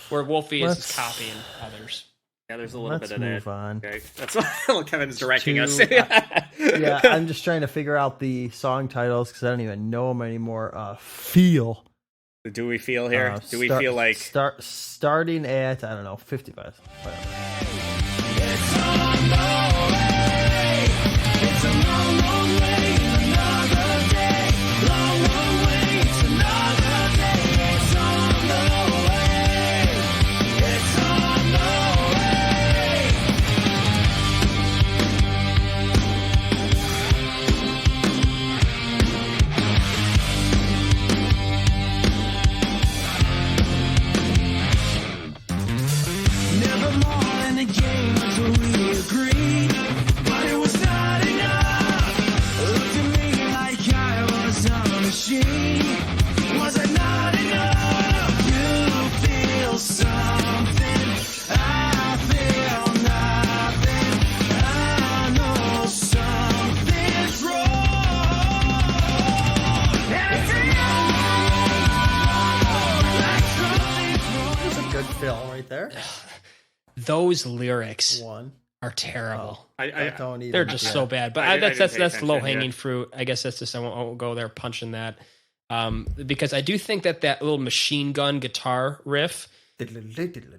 where Wolfie is copying others. Yeah, there's a little bit of that. Let's move on. Okay. That's what Kevin's directing us. Yeah, I'm just trying to figure out the song titles because I don't even know them anymore. Feel. Do we feel here? Do we feel like... Starting at, I don't know, 55. Whatever. It's on the way. It's a long, long way. Another day. Long, long way. It's another day. It's on the way. It's on the never more than a game until we agreed, but it was not enough. Looked at me like I was a machine. Was it not enough? You feel something, I feel nothing. I know something's wrong. That's a good fill right there. Those lyrics are terrible. They're just so bad. But that's low hanging fruit. I guess that's just I won't go there punching that because I do think that little machine gun guitar riff.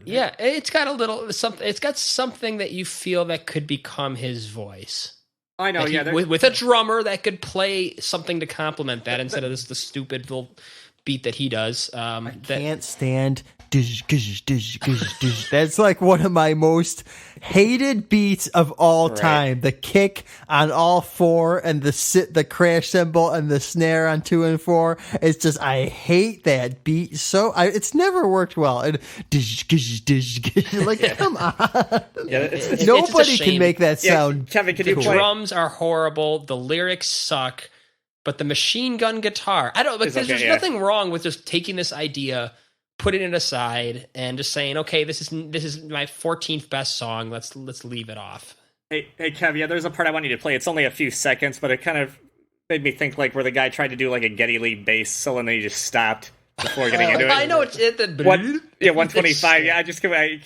Yeah, it's got a little something. It's got something that you feel that could become his voice. I know. With a drummer that could play something to complement that instead of the stupid little beat that he does. I can't stand. That's like one of my most hated beats of all time. The kick on all four and the crash cymbal and the snare on 2 and 4. It's just I hate that beat. So it's never worked well. And like come on, nobody can make that sound. Kevin, can you play? Drums are horrible. The lyrics suck. But the machine gun guitar, I don't. Like, there's nothing wrong with just taking this idea, putting it aside, and just saying, okay, this is my 14th best song. Let's leave it off. Hey, Kev. Yeah, there's a part I want you to play. It's only a few seconds, but it kind of made me think like where the guy tried to do like a Geddy Lee bass solo and then he just stopped before getting into it. I know it's 125. Yeah, I just come. Never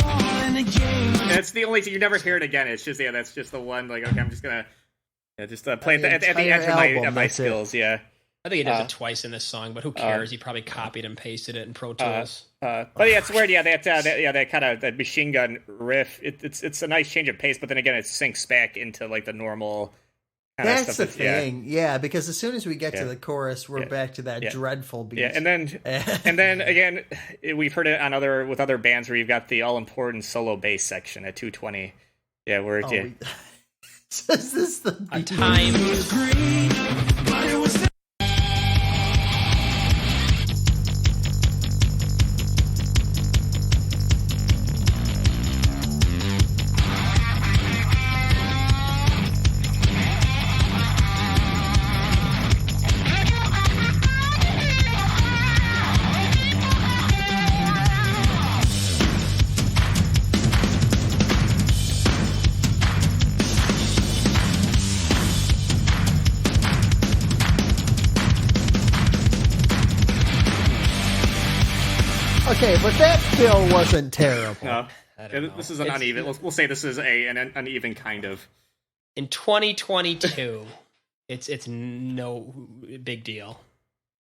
more than a game. That's the only thing you never hear it again. It's just that's just the one. Like, okay, I'm just gonna play it at the edge of my skills. Yeah. I think he does it twice in this song, but who cares? He probably copied and pasted it in Pro Tools. But yeah, it's weird. Yeah, that kind of that machine gun riff. It's a nice change of pace, but then again, it syncs back into like the normal. That's the thing, yeah. Because as soon as we get to the chorus, we're back to that dreadful beat. Yeah, and then again, we've heard it with other bands where you've got the all important solo bass section at 220. Yeah, where is this the a time? Okay, but that fill wasn't terrible. No, this is an uneven. We'll say this is an uneven kind of. In 2022, it's no big deal.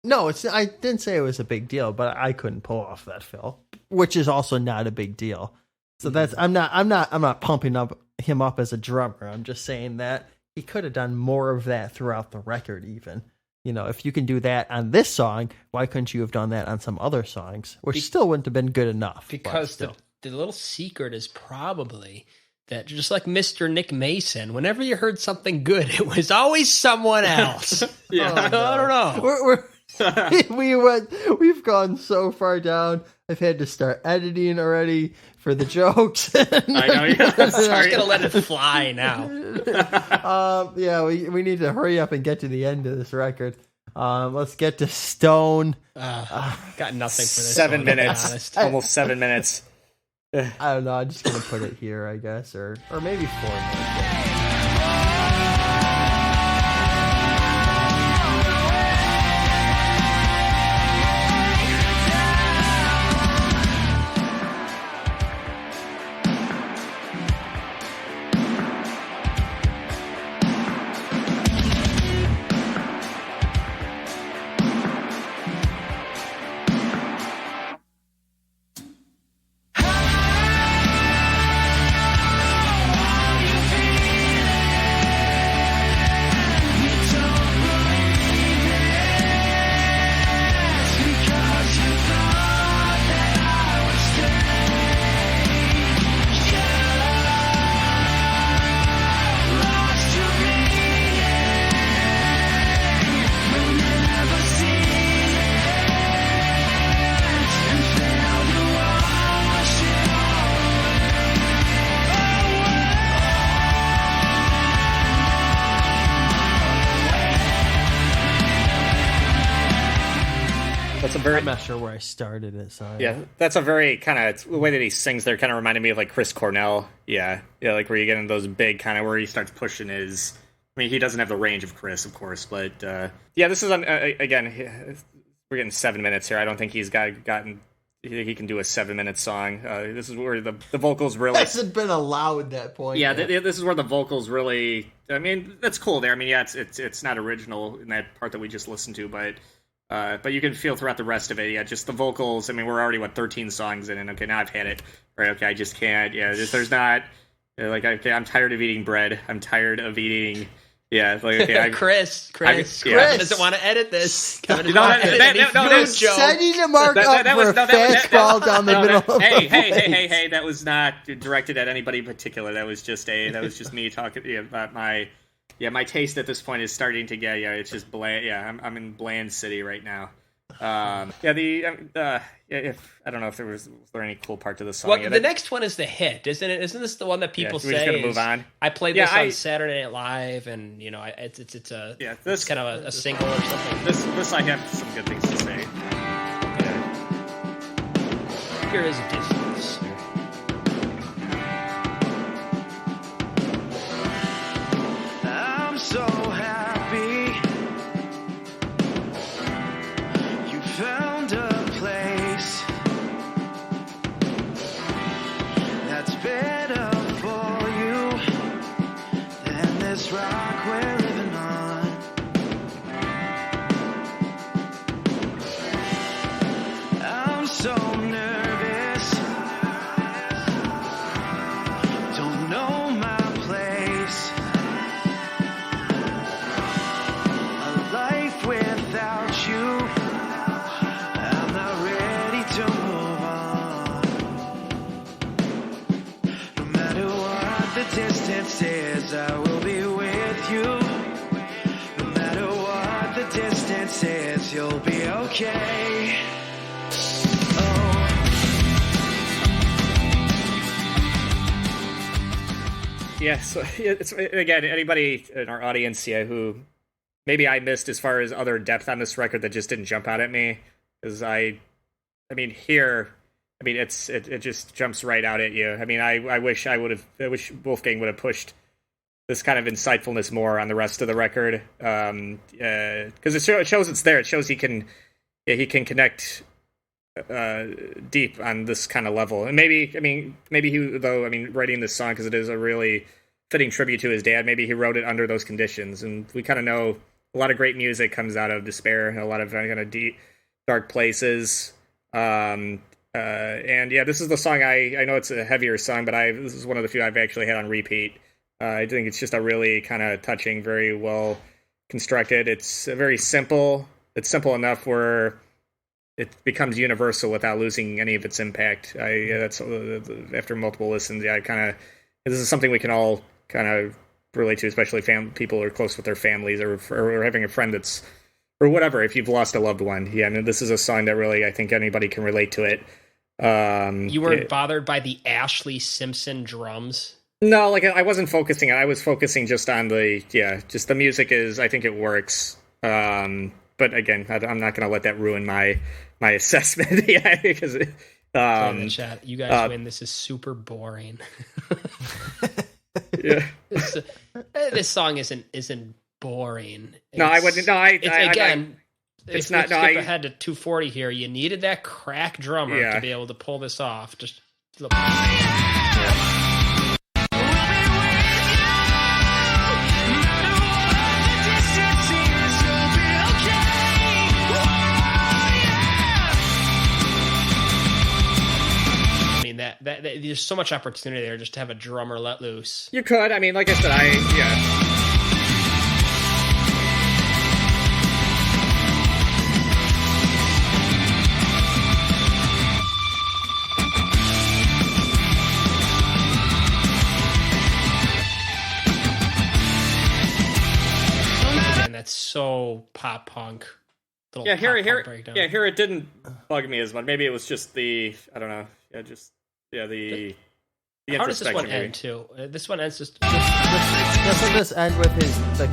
No, I didn't say it was a big deal, but I couldn't pull off that fill, which is also not a big deal. So I'm not pumping him up as a drummer. I'm just saying that he could have done more of that throughout the record, even. You know, if you can do that on this song, why couldn't you have done that on some other songs, which still wouldn't have been good enough? Because the little secret is probably that, just like Mr. Nick Mason, whenever you heard something good, it was always someone else. Yeah, I don't know. We've gone so far down. I've had to start editing already for the jokes. I know. Yeah. I'm just gonna let it fly now. We need to hurry up and get to the end of this record. Let's get to Stone. Got nothing for this. 7 minutes, almost 7 minutes. I don't know. I'm just gonna put it here, I guess, or maybe 4 minutes. I'm not sure where I started it. So yeah, that's a very kind of the way that he sings there. Kind of reminded me of like Chris Cornell. Yeah, like where you get into those big kind of where he starts pushing his. I mean, he doesn't have the range of Chris, of course, but yeah, this is again. We're getting 7 minutes here. I don't think he's gotten. He can do a 7-minute song. This is where the vocals really hasn't been allowed that point. Yeah, this is where the vocals really. I mean, that's cool there. I mean, yeah, it's not original in that part that we just listened to, but you can feel throughout the rest of it. Yeah, just the vocals. I mean, we're already 13 songs in, and okay, now I've had it. Right? Okay, I just can't. Yeah, there's not like okay, I'm tired of eating bread. I'm tired of eating. Yeah, like okay, Chris doesn't want to edit this. Setting the mark up for a fastball down the middle. Hey! That was not directed at anybody in particular. That was just me talking about my taste at this point is starting to get it's just bland. Yeah, I'm in bland city right now. If I don't know if was there any cool part to the song. Well, the next one is the hit, isn't it? Isn't this the one that people say? We're just gonna move on. I played this on Saturday Night Live, and it's kind of a single or something. This I have some good things to say. Yeah. Here is Distance. I'm so happy you found a place that's better distance is, I will be with you. No matter what the distance is, you'll be okay. Oh. Yeah, so it's again, anybody in our audience, who maybe I missed as far as other depth on this record that just didn't jump out at me, because it just jumps right out at you. I mean, I wish Wolfgang would have pushed this kind of insightfulness more on the rest of the record, because it shows it's there. It shows he can connect deep on this kind of level. And maybe writing this song, because it is a really fitting tribute to his dad, maybe he wrote it under those conditions. And we kind of know a lot of great music comes out of despair and a lot of kind of deep, dark places. And yeah, this is the song I know it's a heavier song, but this is one of the few I've actually had on repeat. I think it's just a really kind of touching, very well constructed. It's very simple. It's simple enough where it becomes universal without losing any of its impact. That's after multiple listens. Yeah, this is something we can all kind of relate to, especially people who are close with their families or having a friend that's, or whatever. If you've lost a loved one, yeah, this is a song that really I think anybody can relate to it. You weren't bothered by the Ashley Simpson drums? No, like I wasn't focusing. I was focusing just on just the music I think it works. But again, I'm not going to let that ruin my assessment. Yeah, because in the chat, you guys win. This is super boring. Yeah, this song isn't boring. No, I wouldn't. No, it's not. No, skip ahead to 240 here. You needed that crack drummer to be able to pull this off. Just. That there's so much opportunity there just to have a drummer let loose. You could. I mean, like I said, And that's so pop punk. Here it didn't bug me as much. Maybe it was just the, I don't know. The how does this one end too? This one ends just. Doesn't this end with his the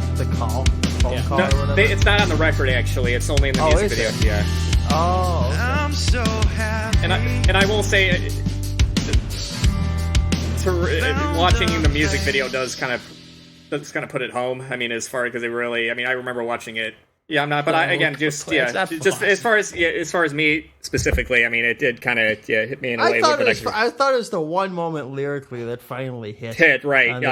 phone call or whatever? It's not on the record actually. It's only in the music video. It? Yeah. Oh. Okay. I'm so happy. And I will say, watching the music video does kind of put it home. I mean, as far as it really. I mean, I remember watching it. Yeah, I'm not, but just as far as me specifically, I mean, it did kind of hit me in a way. I thought it was the one moment lyrically that finally hit right. And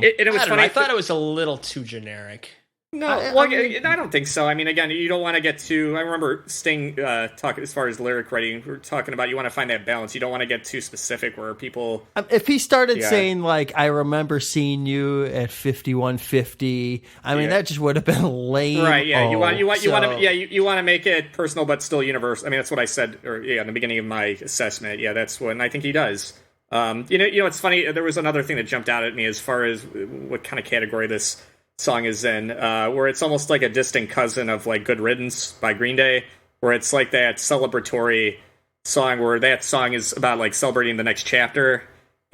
it was funny. I thought it was a little too generic. No, I don't think so. I mean, again, you don't want to get too. I remember Sting talking as far as lyric writing. We're talking about you want to find that balance. You don't want to get too specific where people. If he started saying like, "I remember seeing you at 5150," I mean that just would have been lame. Right? Yeah. You want to make it personal but still universal. I mean, that's what I said, in the beginning of my assessment. Yeah, that's what, and I think he does. It's funny. There was another thing that jumped out at me as far as what kind of category this song is in, where it's almost like a distant cousin of like Good Riddance by Green Day, where it's like that celebratory song where that song is about like celebrating the next chapter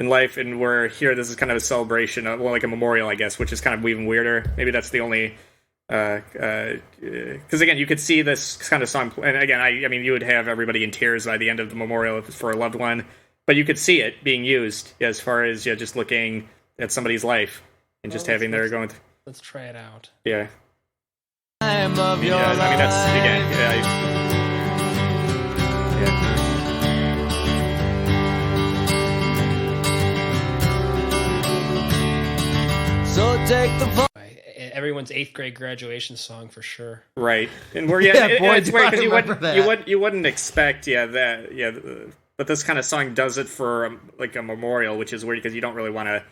in life, and where here this is kind of a celebration of, well, like a memorial, I guess, which is kind of even weirder. Maybe that's the only because again, you could see this kind of song, and again, I mean, you would have everybody in tears by the end of the memorial for a loved one, but you could see it being used as far as just looking at somebody's life and just having their going through. Let's try it out. Yeah. Time of your life. I mean, that's again. So take the vote. Everyone's 8th grade graduation song for sure. Right, and we're it's weird because you wouldn't expect but this kind of song does it for like a memorial, which is weird because you don't really want to.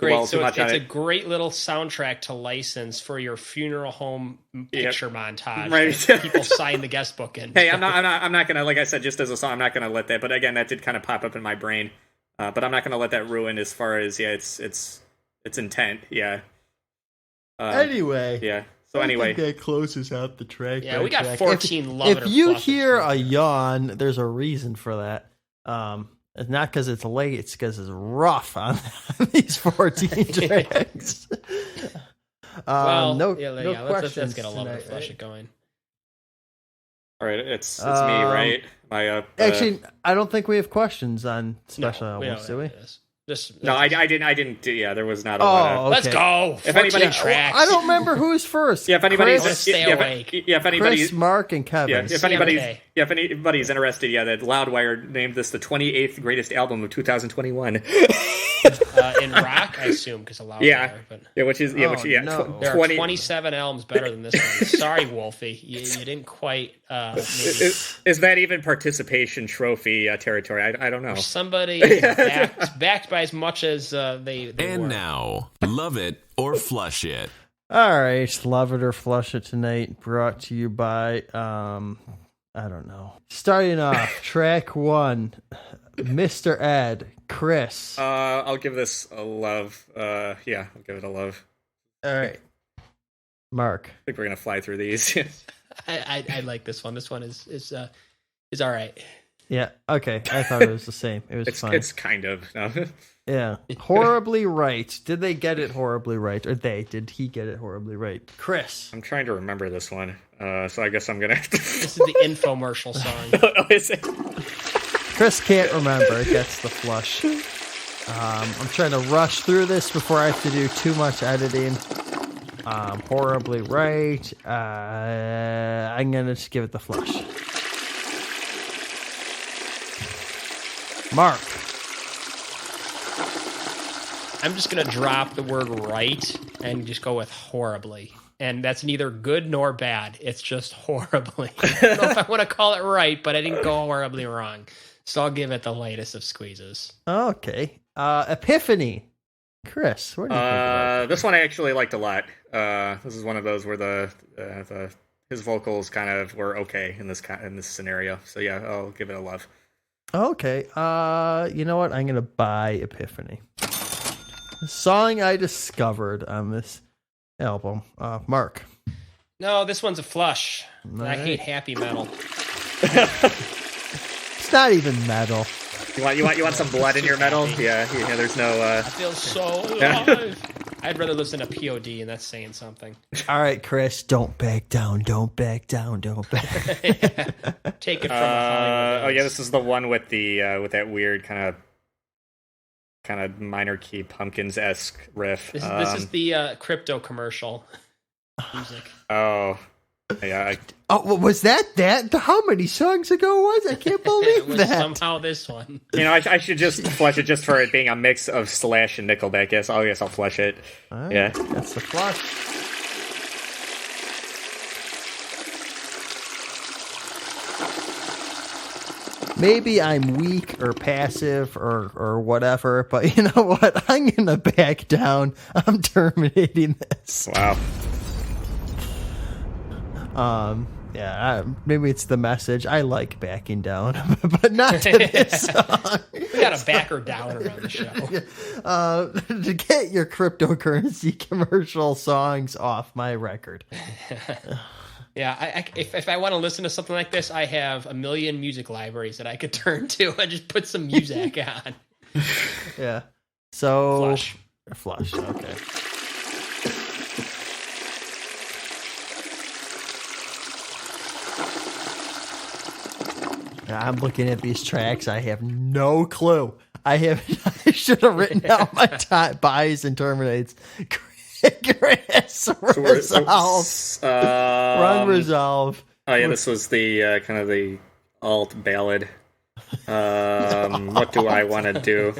Great, so it's a great little soundtrack to license for your funeral home picture montage. Right, people sign the guest book in. Hey, I'm not gonna, like I said, just as a song, I'm not gonna let that. But again, that did kind of pop up in my brain. But I'm not gonna let that ruin as far as it's its intent. Yeah. Anyway. Yeah. So I anyway, think that closes out the track. Yeah, by we got track. 14 love it If or you fluff it. hear a yawn, there's a reason for that. It's not because it's late; it's because it's rough on these 14 tracks. Well, no let's questions get a love it or tonight, flush right? it going. all right, it's me, right? My Actually, I don't think we have questions on special No, albums, do we? no, I didn't. Yeah, there was not a Oh, lot of. Let's okay. go. If 14 anybody- tracks. I don't remember who's first. Yeah, if anybody's Chris, stay awake. if anybody, Chris, Mark, and Kevin. yeah, if anybody's, CMA. yeah, if anybody's interested, yeah, that Loudwire named this the 28th greatest album of 2021. In rock, I assume, because a lot. Yeah. But Yeah, which is no. there 20. are 27 albums better than this one. Sorry, Wolfie, you didn't quite. Maybe. Is that even participation trophy territory? I don't know. Somebody backed by as much as they And were. now, love it or flush it. All right, love it or flush it tonight. Brought to you by I don't know. Starting off, track 1, Mr. Ed, Chris. I'll give this a love. Yeah, I'll give it a love. All right, Mark. I think we're gonna fly through these. I like this one. This one is all right. Yeah, okay. I thought it was the same. It was fine. It's kind of. No. Yeah, horribly right. Did they get it horribly right, or did he get it horribly right? Chris. I'm trying to remember this one. So I guess I'm gonna have to. This is the infomercial song. Oh, is it? Chris can't remember. It gets the flush. I'm trying to rush through this before I have to do too much editing. Horribly right. I'm gonna just give it the flush. Mark. I'm just gonna drop the word right and just go with horribly. And that's neither good nor bad. It's just horribly. I don't know if I want to call it right, but I didn't go horribly wrong. So I'll give it the lightest of squeezes. Okay. Epiphany. Chris, what do you think about This one I actually liked a lot. This is one of those where the his vocals kind of were okay in this scenario. So yeah, I'll give it a love. Okay. You know what? I'm gonna buy Epiphany. The song I discovered on this album. Mark. No, this one's a flush. All I hate right. happy metal. It's not even metal. You want some blood in your metal? Yeah. There's no. I feel so alive. I'd rather listen to POD, and that's saying something. All right, Chris. Don't back down. Don't back down. Don't back. Take it from the Hollywood. Oh yeah, this is the one with the with that weird kind of minor key Pumpkins-esque riff. This is the crypto commercial music. Oh, yeah. Oh, was that? How many songs ago was? I can't It believe was that. somehow this one. I should just flush it just for it being a mix of Slash and Nickelback. Yes, I guess I'll flush it. All right, Yeah. that's the flush. Maybe I'm weak or passive or whatever, but you know what? I'm gonna back down. I'm terminating this. Wow. Yeah, maybe it's the message. I like backing down, but not to this song. We got a backer downer on the show. To get your cryptocurrency commercial songs off my record. Yeah, if I want to listen to something like this, I have a million music libraries that I could turn to and just put some music on. Yeah. So Flush. Okay. I'm looking at these tracks. I have no clue. I should have written down my buys and terminates. Chris, resolve. Run resolve. Oh yeah, this was the kind of the alt ballad. What do I want to do?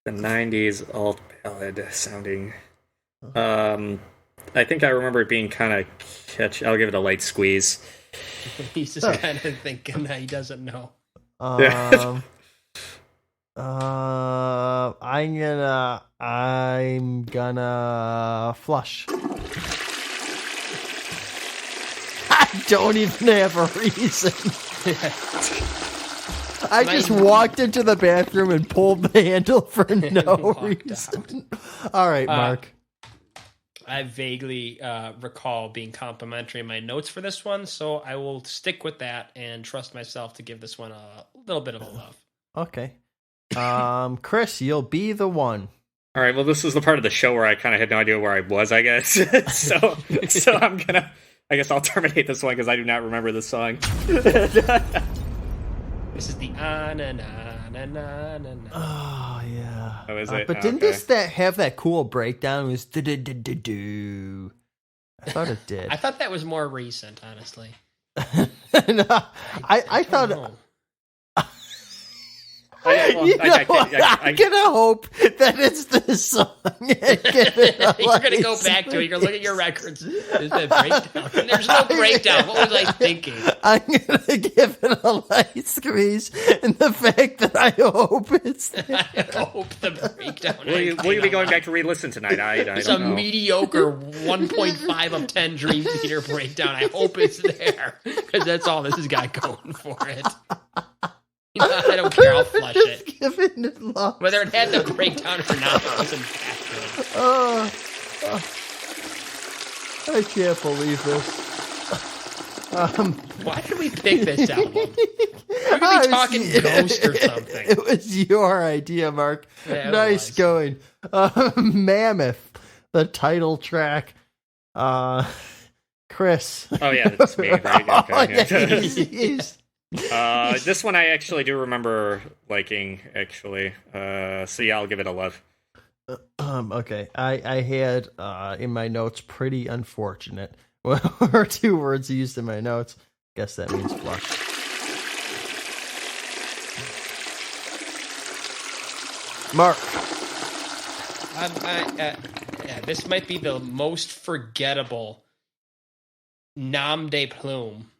The 90s alt ballad sounding. I think I remember it being kind of catchy. I'll give it a light squeeze. He's just kind of thinking that he doesn't know. I'm gonna flush. I don't even have a reason. I just walked into the bathroom and pulled the handle for no reason. All right, Mark. I vaguely recall being complimentary in my notes for this one, so I will stick with that and trust myself to give this one a little bit of a love. Okay. Chris, you'll be the one. All right. Well, this is the part of the show where I kind of had no idea where I was, I guess. so I'm gonna. I guess I'll terminate this one because I do not remember this song. This is the na na na na na. Oh yeah. Oh, is it? But didn't this have that cool breakdown? It was do. I thought it did. I thought that was more recent, honestly. No, I thought. I'm gonna hope that it's this song. You're gonna go back to it. You're gonna look at your records. There's that breakdown. There's no breakdown. What was I thinking? I'm gonna give it a light squeeze, and the fact that I hope it's there. I hope the breakdown. Will you be going back to re-listen tonight? I it's don't a know. mediocre 1.5 of 10 Dream Theater breakdown. I hope it's there because that's all this has got going for it. You know, I don't care. I'll flush it. Giving it love. Whether it had the breakdown or not, it wasn't that good. I can't believe this. Why did we pick this album? We're gonna be talking Ghost or something. It was your idea, Mark. Yeah, nice going. Mammoth, the title track. Chris. Oh yeah, that's me. Right? Okay. Oh, yeah, he's This one I actually do remember liking. Actually, so yeah, I'll give it a love. Okay. I had in my notes pretty unfortunate. Or 2 words used in my notes. Guess that means flush. Mark. Yeah, this might be the most forgettable Nom de Plume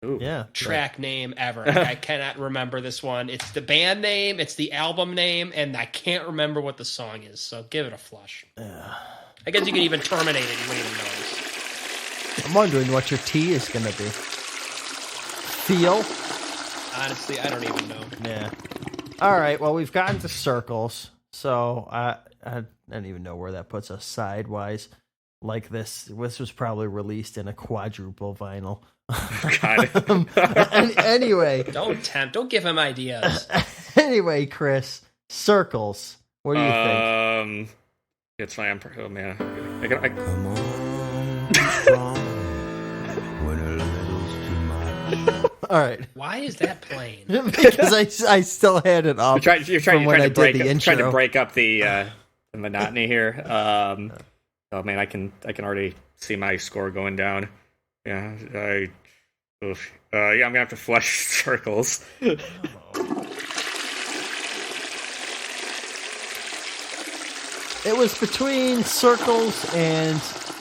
Ooh. Yeah. track name ever. I cannot remember this one. It's the band name, it's the album name, and I can't remember what the song is. So give it a flush. I guess you can even terminate it. You wouldn't even notice. I'm wondering what your T is going to be. Feel? Honestly, I don't even know. Yeah. All right. Well, we've gotten to circles. So I don't even know where that puts us sidewise. Like this was probably released in a quadruple vinyl. God. Anyway. Don't give him ideas. Anyway, Chris, circles. What do you think? It's fine. Oh man. Come on, strong, when a little's too much. All right. Why is that playing? Because I still had it up. You're trying to break up the monotony here. Oh man, I can already see my score going down. Yeah, I'm gonna have to flush circles. It was between Circles and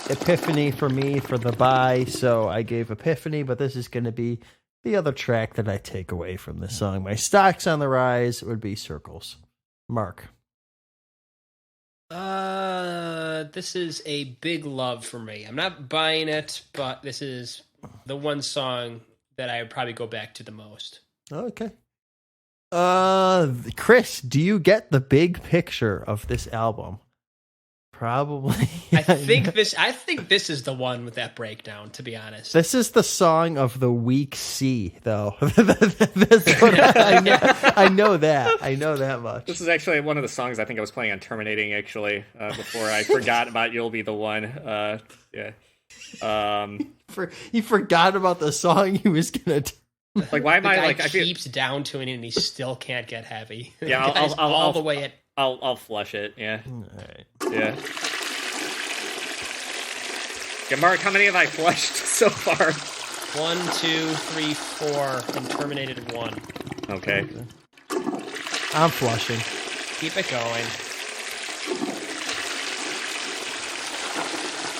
Epiphany for me for the buy, so I gave Epiphany, but this is going to be the other track that I take away from this song. My stocks on the rise would be Circles. Mark. This is a big love for me. I'm not buying it, but this is the one song that I would probably go back to the most. Okay. Chris, do you get the big picture of this album? Probably. I think this is the one with that breakdown, to be honest. This is the song of the weak C, though. That's what I know that. I know that much. This is actually one of the songs I think I was playing on Terminating, actually, before I forgot about You'll Be the One. Yeah. He forgot about the song he was going to... Like, why am the I guy like... I keeps down tuning and he still can't get heavy. Yeah, all the way at... I'll flush it, yeah. All right. Yeah. Yeah, Mark, how many have I flushed so far? 1, 2, 3, 4, and terminated 1. Okay. I'm flushing. Keep it going.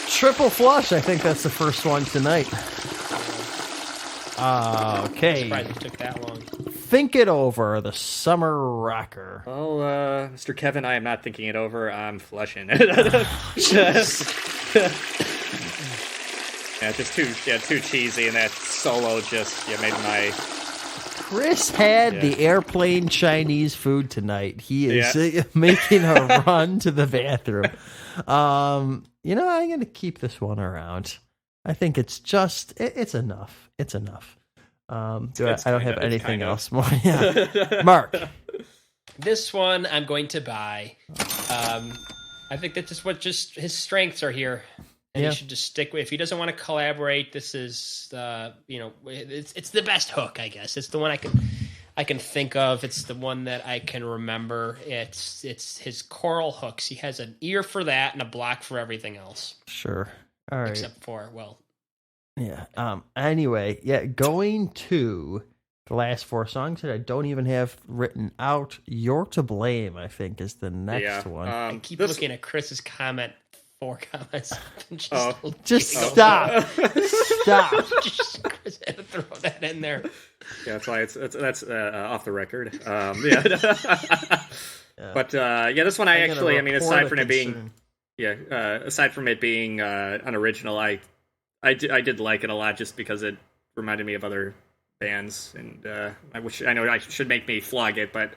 Triple flush. I think that's the first one tonight. Okay. Surprised it took that long. Think It Over, the Summer Rocker. Well, Mr. Kevin, I am not thinking it over. I'm flushing. Yeah, just too cheesy, and that solo just made my Chris had the airplane Chinese food tonight. He is making a run to the bathroom. I'm going to keep this one around. I think it's enough. It's enough. I don't have anything else more. Yeah. Mark. This one I'm going to buy. I think that's just his strengths are here. And he should just stick with. If he doesn't want to collaborate, this is it's the best hook, I guess. It's the one I can think of. It's the one that I can remember. It's his choral hooks. He has an ear for that and a block for everything else. Sure. All right. Except for yeah. Anyway, going to the last 4 songs that I don't even have written out. You're to Blame, I think, is the next one. I keep looking at Chris's comment. 4 comments. Just stop. Stop. Just Chris had to throw that in there. Yeah, that's why that's off the record. But this one aside from it being unoriginal, I did like it a lot just because it reminded me of other bands, and I know I should make me flog it, but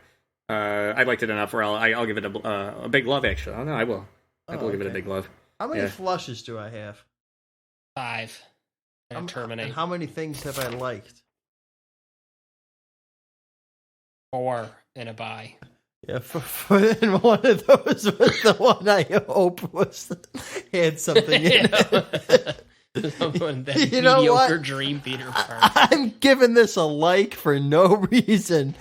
I liked it enough where I'll give it a big love. Actually, oh no, I will. I will give it a big love. How many flushes do I have? 5. And terminate. And how many things have I liked? 4 and a buy. Yeah, and one of those was the one I hope had something in it. Someone that mediocre Dream Theater part. I'm giving this a like for no reason.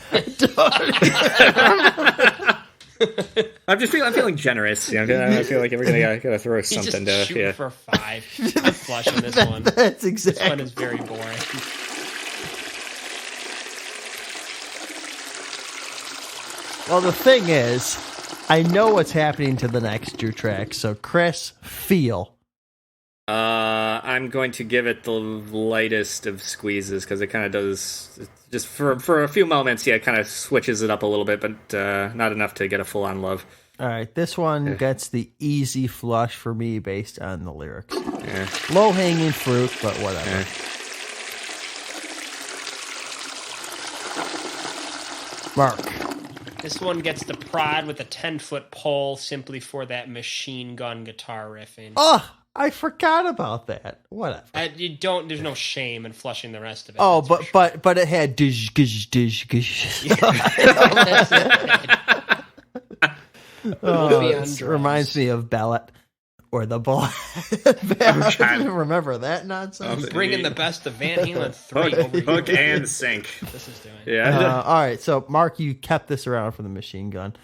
I'm feeling generous. I feel like we're gonna throw something to shoot for 5. I'm flushing this one. That's exactly. This one is very boring. Well, the thing is, I know what's happening to the next 2 tracks. So, Chris, feel. I'm going to give it the lightest of squeezes because it kind of does just for a few moments. Yeah, it kind of switches it up a little bit, but not enough to get a full on love. All right, this one gets the easy flush for me based on the lyrics. Low hanging fruit, but whatever. Mark. This one gets the prod with a 10-foot pole simply for that machine gun guitar riffing. Oh, I forgot about that. Whatever. There's no shame in flushing the rest of it. Oh, but it had dish. It reminds me of Ballot or the Ball. I don't remember that nonsense. He's bringing the best of Van Halen 3 hook and sink. This is doing. Yeah. All right, so Mark, you kept this around for the machine gun.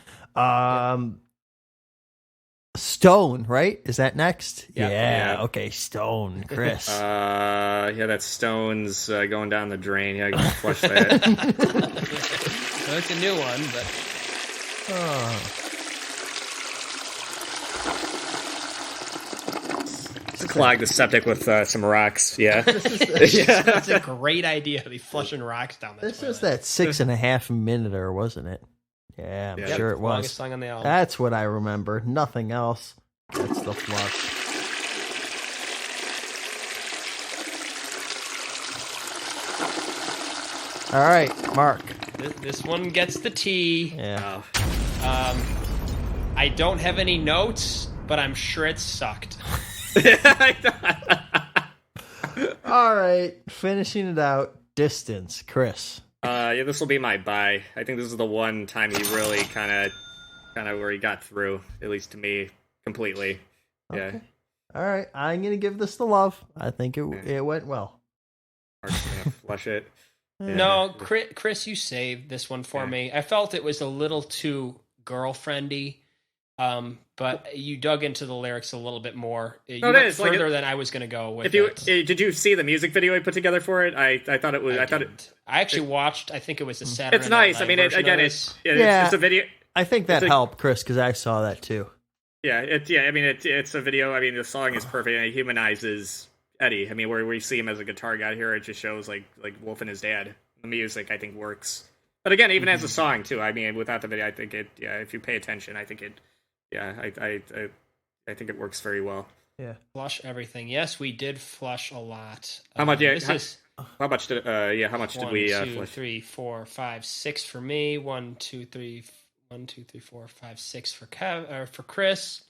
Stone, right? Is that next? Yeah. Okay, Stone, Chris. That Stone's going down the drain. Yeah, I can flush that. Well, it's a new one, but. Clog the septic with some rocks. Yeah. That's a great idea to be flushing rocks down the This toilet. was that 6.5 minute, wasn't it? Yeah, I'm sure it was. Longest song on the album. That's what I remember. Nothing else. That's the flush. All right, Mark. This one gets the T. Yeah. I don't have any notes, but I'm sure it sucked. All right, finishing it out. Distance, Chris. This will be my buy. I think this is the one time he really kind of where he got through, at least to me, completely. Yeah. Okay. All right, I'm gonna give this the love. I think it went well. Mark's gonna flush it. Yeah. No, Chris, you saved this one for me. I felt it was a little too girlfriendy, but you dug into the lyrics a little bit more. You went further than I was going to go with Did you see the music video I put together for it? I thought it was. I actually watched. I think it was a Saturday. It's nice. I mean, it's a video. I think that helped, Chris, because I saw that too. Yeah, it's a video. I mean, the song is perfect, and it humanizes Eddie. I mean, where we see him as a guitar guy here, it just shows like Wolf and his dad. The music, I think, works. But again, even as a song too. I mean, without the video, I think it. Yeah, if you pay attention, I think it. Yeah, I think it works very well. Yeah, flush everything. Yes, we did flush a lot. How much? How much did how much did 1, we 2, flush? 3, 4, 5, 6 for me. 1, 2, 3, 1, 2, 3, 4, 5, 6 for for Chris.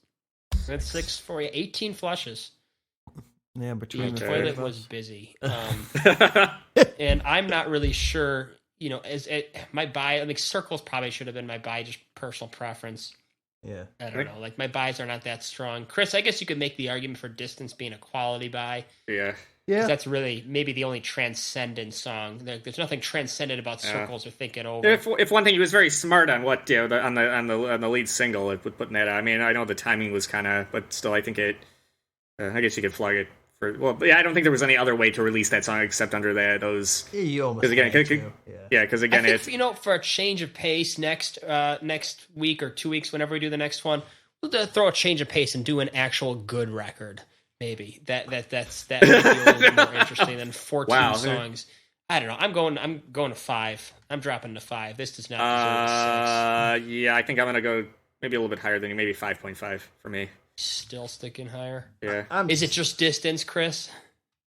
That's 6 for you. 18 flushes. Yeah, The between the three toilet of was us. busy, and I'm not really sure. You know, my buy, I think circles probably should have been my buy, just personal preference. Yeah. I don't know. Like my buys are not that strong. Chris, I guess you could make the argument for distance being a quality buy. Yeah. 'Cause Yeah. that's really maybe the only transcendent song. There's nothing transcendent about circles or thinking over. If one thing, he was very smart on what on the lead single with putting that out. I mean, I know the timing was kind of, but still, I think it. I guess you could flog it for. Well, yeah, I don't think there was any other way to release that song except under those. Yeah, you almost Because again, had to. yeah, because I again, think, it's for a change of pace next week or 2 weeks, whenever we do the next one, we'll throw a change of pace and do an actual good record. Maybe that might be a little bit more interesting than 14 songs. I don't know. I'm going to 5. I'm dropping to 5. This does not deserve a 6. Yeah, I think I'm gonna go maybe a little bit higher than you, maybe 5.5 for me. Still sticking higher. Yeah. Is it just distance, Chris?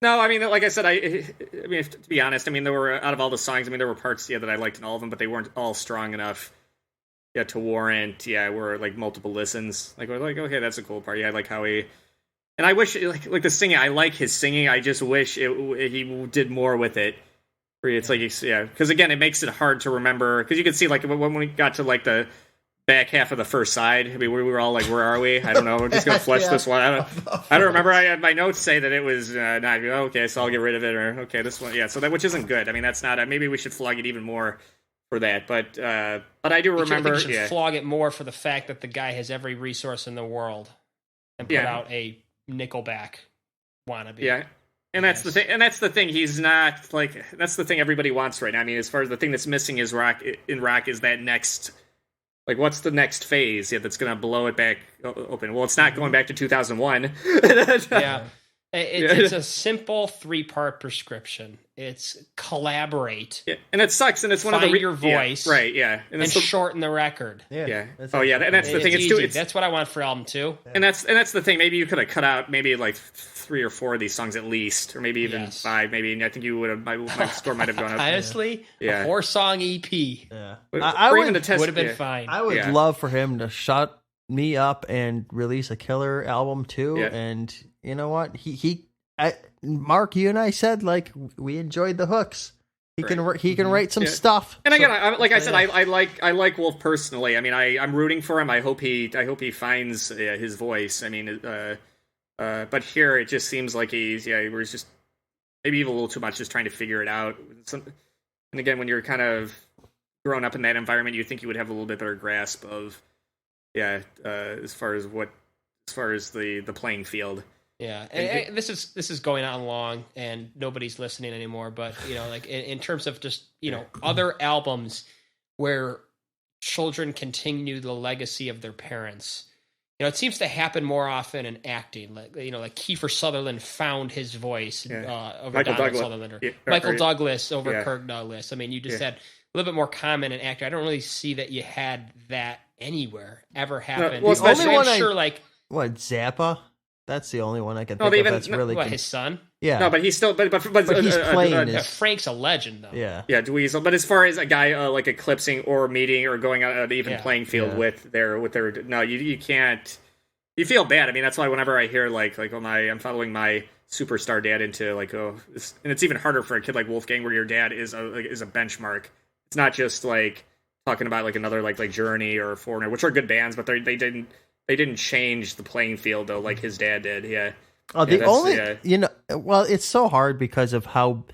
No, I mean, like I said, I mean, to be honest, I mean, there were out of all the songs, I mean, there were parts, that I liked in all of them, but they weren't all strong enough, to warrant, were like multiple listens. Like, we're like, okay, that's a cool part. Yeah, I like how he, and I wish, like the singing, I like his singing. I just wish he did more with it. Where it's like, because again, it makes it hard to remember. Because you can see, like, when we got to like the back half of the first side, I mean, we were all like, where are we? I don't know. We're just gonna flush this one. I don't remember. I had my notes say that it was not okay, so I'll get rid of it, or okay, this one, so that, which isn't good. I mean, that's not. Maybe we should flog it even more for that. But I do remember. I think you should flog it more for the fact that the guy has every resource in the world and put out a Nickelback wannabe. Yeah. And that's the thing. And that's the thing. He's not like, that's the thing everybody wants right now. I mean, as far as the thing that's missing is rock is that next. Like, what's the next phase that's going to blow it back open? Well, it's not going back to 2001. Yeah. It's a simple 3-part prescription. It's collaborate. Yeah. And it sucks. And it's one of Find the... your voice. Yeah, right, yeah. And shorten the record. Yeah. That's Oh, yeah. And that's the thing. It's easy. That's what I want for album 2. And that's the thing. Maybe you could have cut out maybe like 3 or 4 of these songs at least, or maybe even 5. Maybe, and I think you would have. My score might have gone up. Honestly, a 4-song EP. Yeah. I would have been fine. I would love for him to shut me up and release a killer album too. Yeah. And you know what? Mark, you and I said like we enjoyed the hooks. He can write some stuff. And again, I like Wolf personally. I mean, I'm rooting for him. I hope he finds his voice. I mean, but here it just seems like he's just maybe even a little too much, just trying to figure it out. And again, when you're kind of grown up in that environment, you think you would have a little bit better grasp of as far as the playing field. Yeah, and this is going on long, and nobody's listening anymore. But like in terms of just other albums where children continue the legacy of their parents, it seems to happen more often in acting. Like like Kiefer Sutherland found his voice over Michael Donald Douglas. Sutherland, or Michael Douglas over Kirk Douglas. I mean, you just had a little bit more common in acting. I don't really see that you had that anywhere ever happen. Well, the only one what Zappa. That's the only one I can think of that's really good. His son? Yeah. No, but he's still, but he's playing. Frank's a legend, though. Yeah. Yeah, Dweezil. But as far as a guy like eclipsing or meeting or going on an even playing field with their no, you can't. You feel bad. I mean, that's why whenever I hear like I'm following my superstar dad into like and it's even harder for a kid like Wolfgang where your dad is a benchmark. It's not just like talking about like another like Journey or Foreigner, which are good bands, but they didn't change the playing field though, like his dad did. Yeah. Oh, well, it's so hard because of how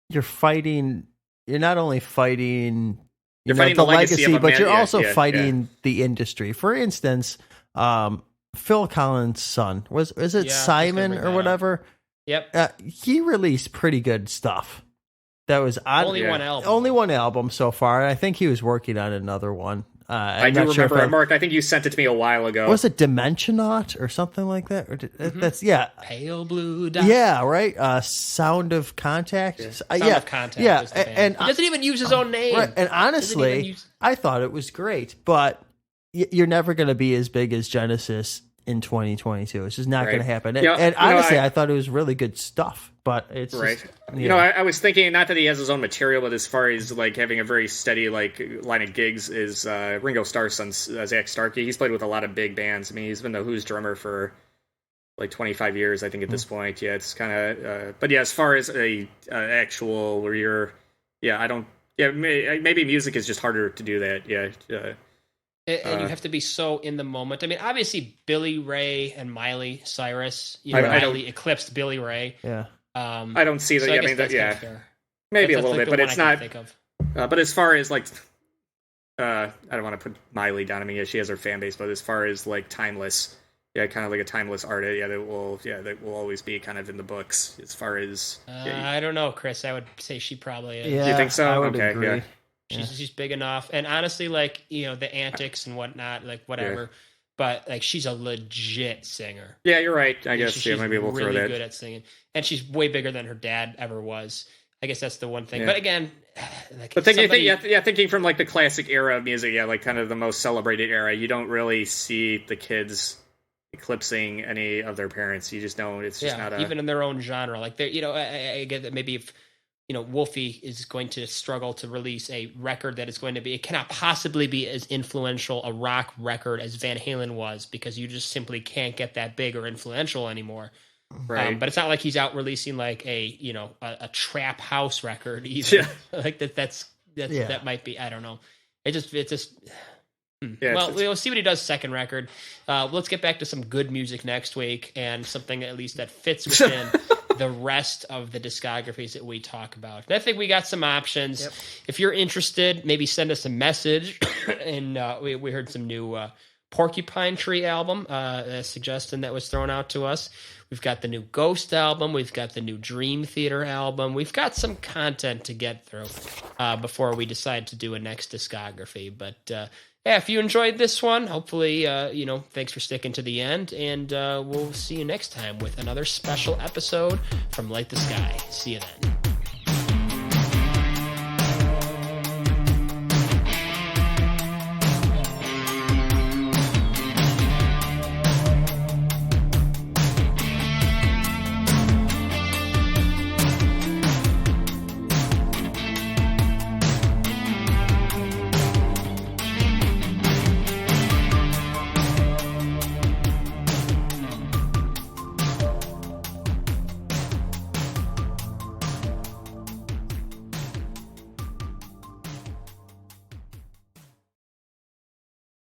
you're fighting. You're not only fighting, you're fighting the legacy, but you're also fighting the industry. For instance, Phil Collins' son is it Simon or whatever? Yep. He released pretty good stuff. That was only one album. Only one album so far. I think he was working on another one. I do remember, Mark. I think you sent it to me a while ago. Was it Dimensionaut or something like that? Or that's Pale Blue Dot. Yeah, right. Sound of Contact. Sound of Contact. Yeah, and he doesn't even use his own name. Right. And honestly, I thought it was great, but you're never going to be as big as Genesis in 2022. It's just not going to happen. And honestly, I thought it was really good stuff. but it's Right. just, You know, I was thinking not that he has his own material, but as far as like having a very steady like line of gigs is Ringo Starr's son Zach Starkey. He's played with a lot of big bands. I mean, he's been the Who's drummer for like 25 years, I think, at this point. Yeah, it's kind of. But yeah, as far as a actual where you're, I don't. Yeah, maybe music is just harder to do that. Yeah. And you have to be so in the moment. I mean, obviously, Billy Ray and Miley Cyrus. Miley eclipsed Billy Ray. Yeah. I don't see that. So I mean, that's yeah, fair. maybe That's a little like bit, the but one it's I can not. think of. But as far as like, I don't want to put Miley down. I mean, yeah, she has her fan base, but as far as like timeless, kind of like a timeless artist, that will always be kind of in the books. As far as, I don't know, Chris. I would say she probably is. Yeah, Do you think so? I would Okay, agree. yeah. She's big enough, and honestly, like the antics and whatnot, like whatever. But like she's a legit singer. Yeah, you're right. I guess she's maybe we'll really throw that. good at singing, and she's way bigger than her dad ever was. I guess that's the one thing. But again, like But thinking from like the classic era of music, like kind of the most celebrated era, you don't really see the kids eclipsing any of their parents. You just don't. It's just not even in their own genre. Like they, I get that maybe if Wolfie is going to struggle to release a record that is going to be, it cannot possibly be as influential a rock record as Van Halen was, because you just simply can't get that big or influential anymore. Right. But it's not like he's out releasing like a trap house record either. Yeah. Like that might be, I don't know. It's just. Yeah, well, we'll see what he does second record. Let's get back to some good music next week, and something at least that fits within the rest of the discographies that we talk about. And I think we got some options. Yep. If you're interested, maybe send us a message. And we heard some new Porcupine Tree album, a suggestion that was thrown out to us. We've got the new Ghost album. We've got the new Dream Theater album. We've got some content to get through before we decide to do a next discography. But if you enjoyed this one, hopefully, thanks for sticking to the end. And we'll see you next time with another special episode from Light the Sky. See you then.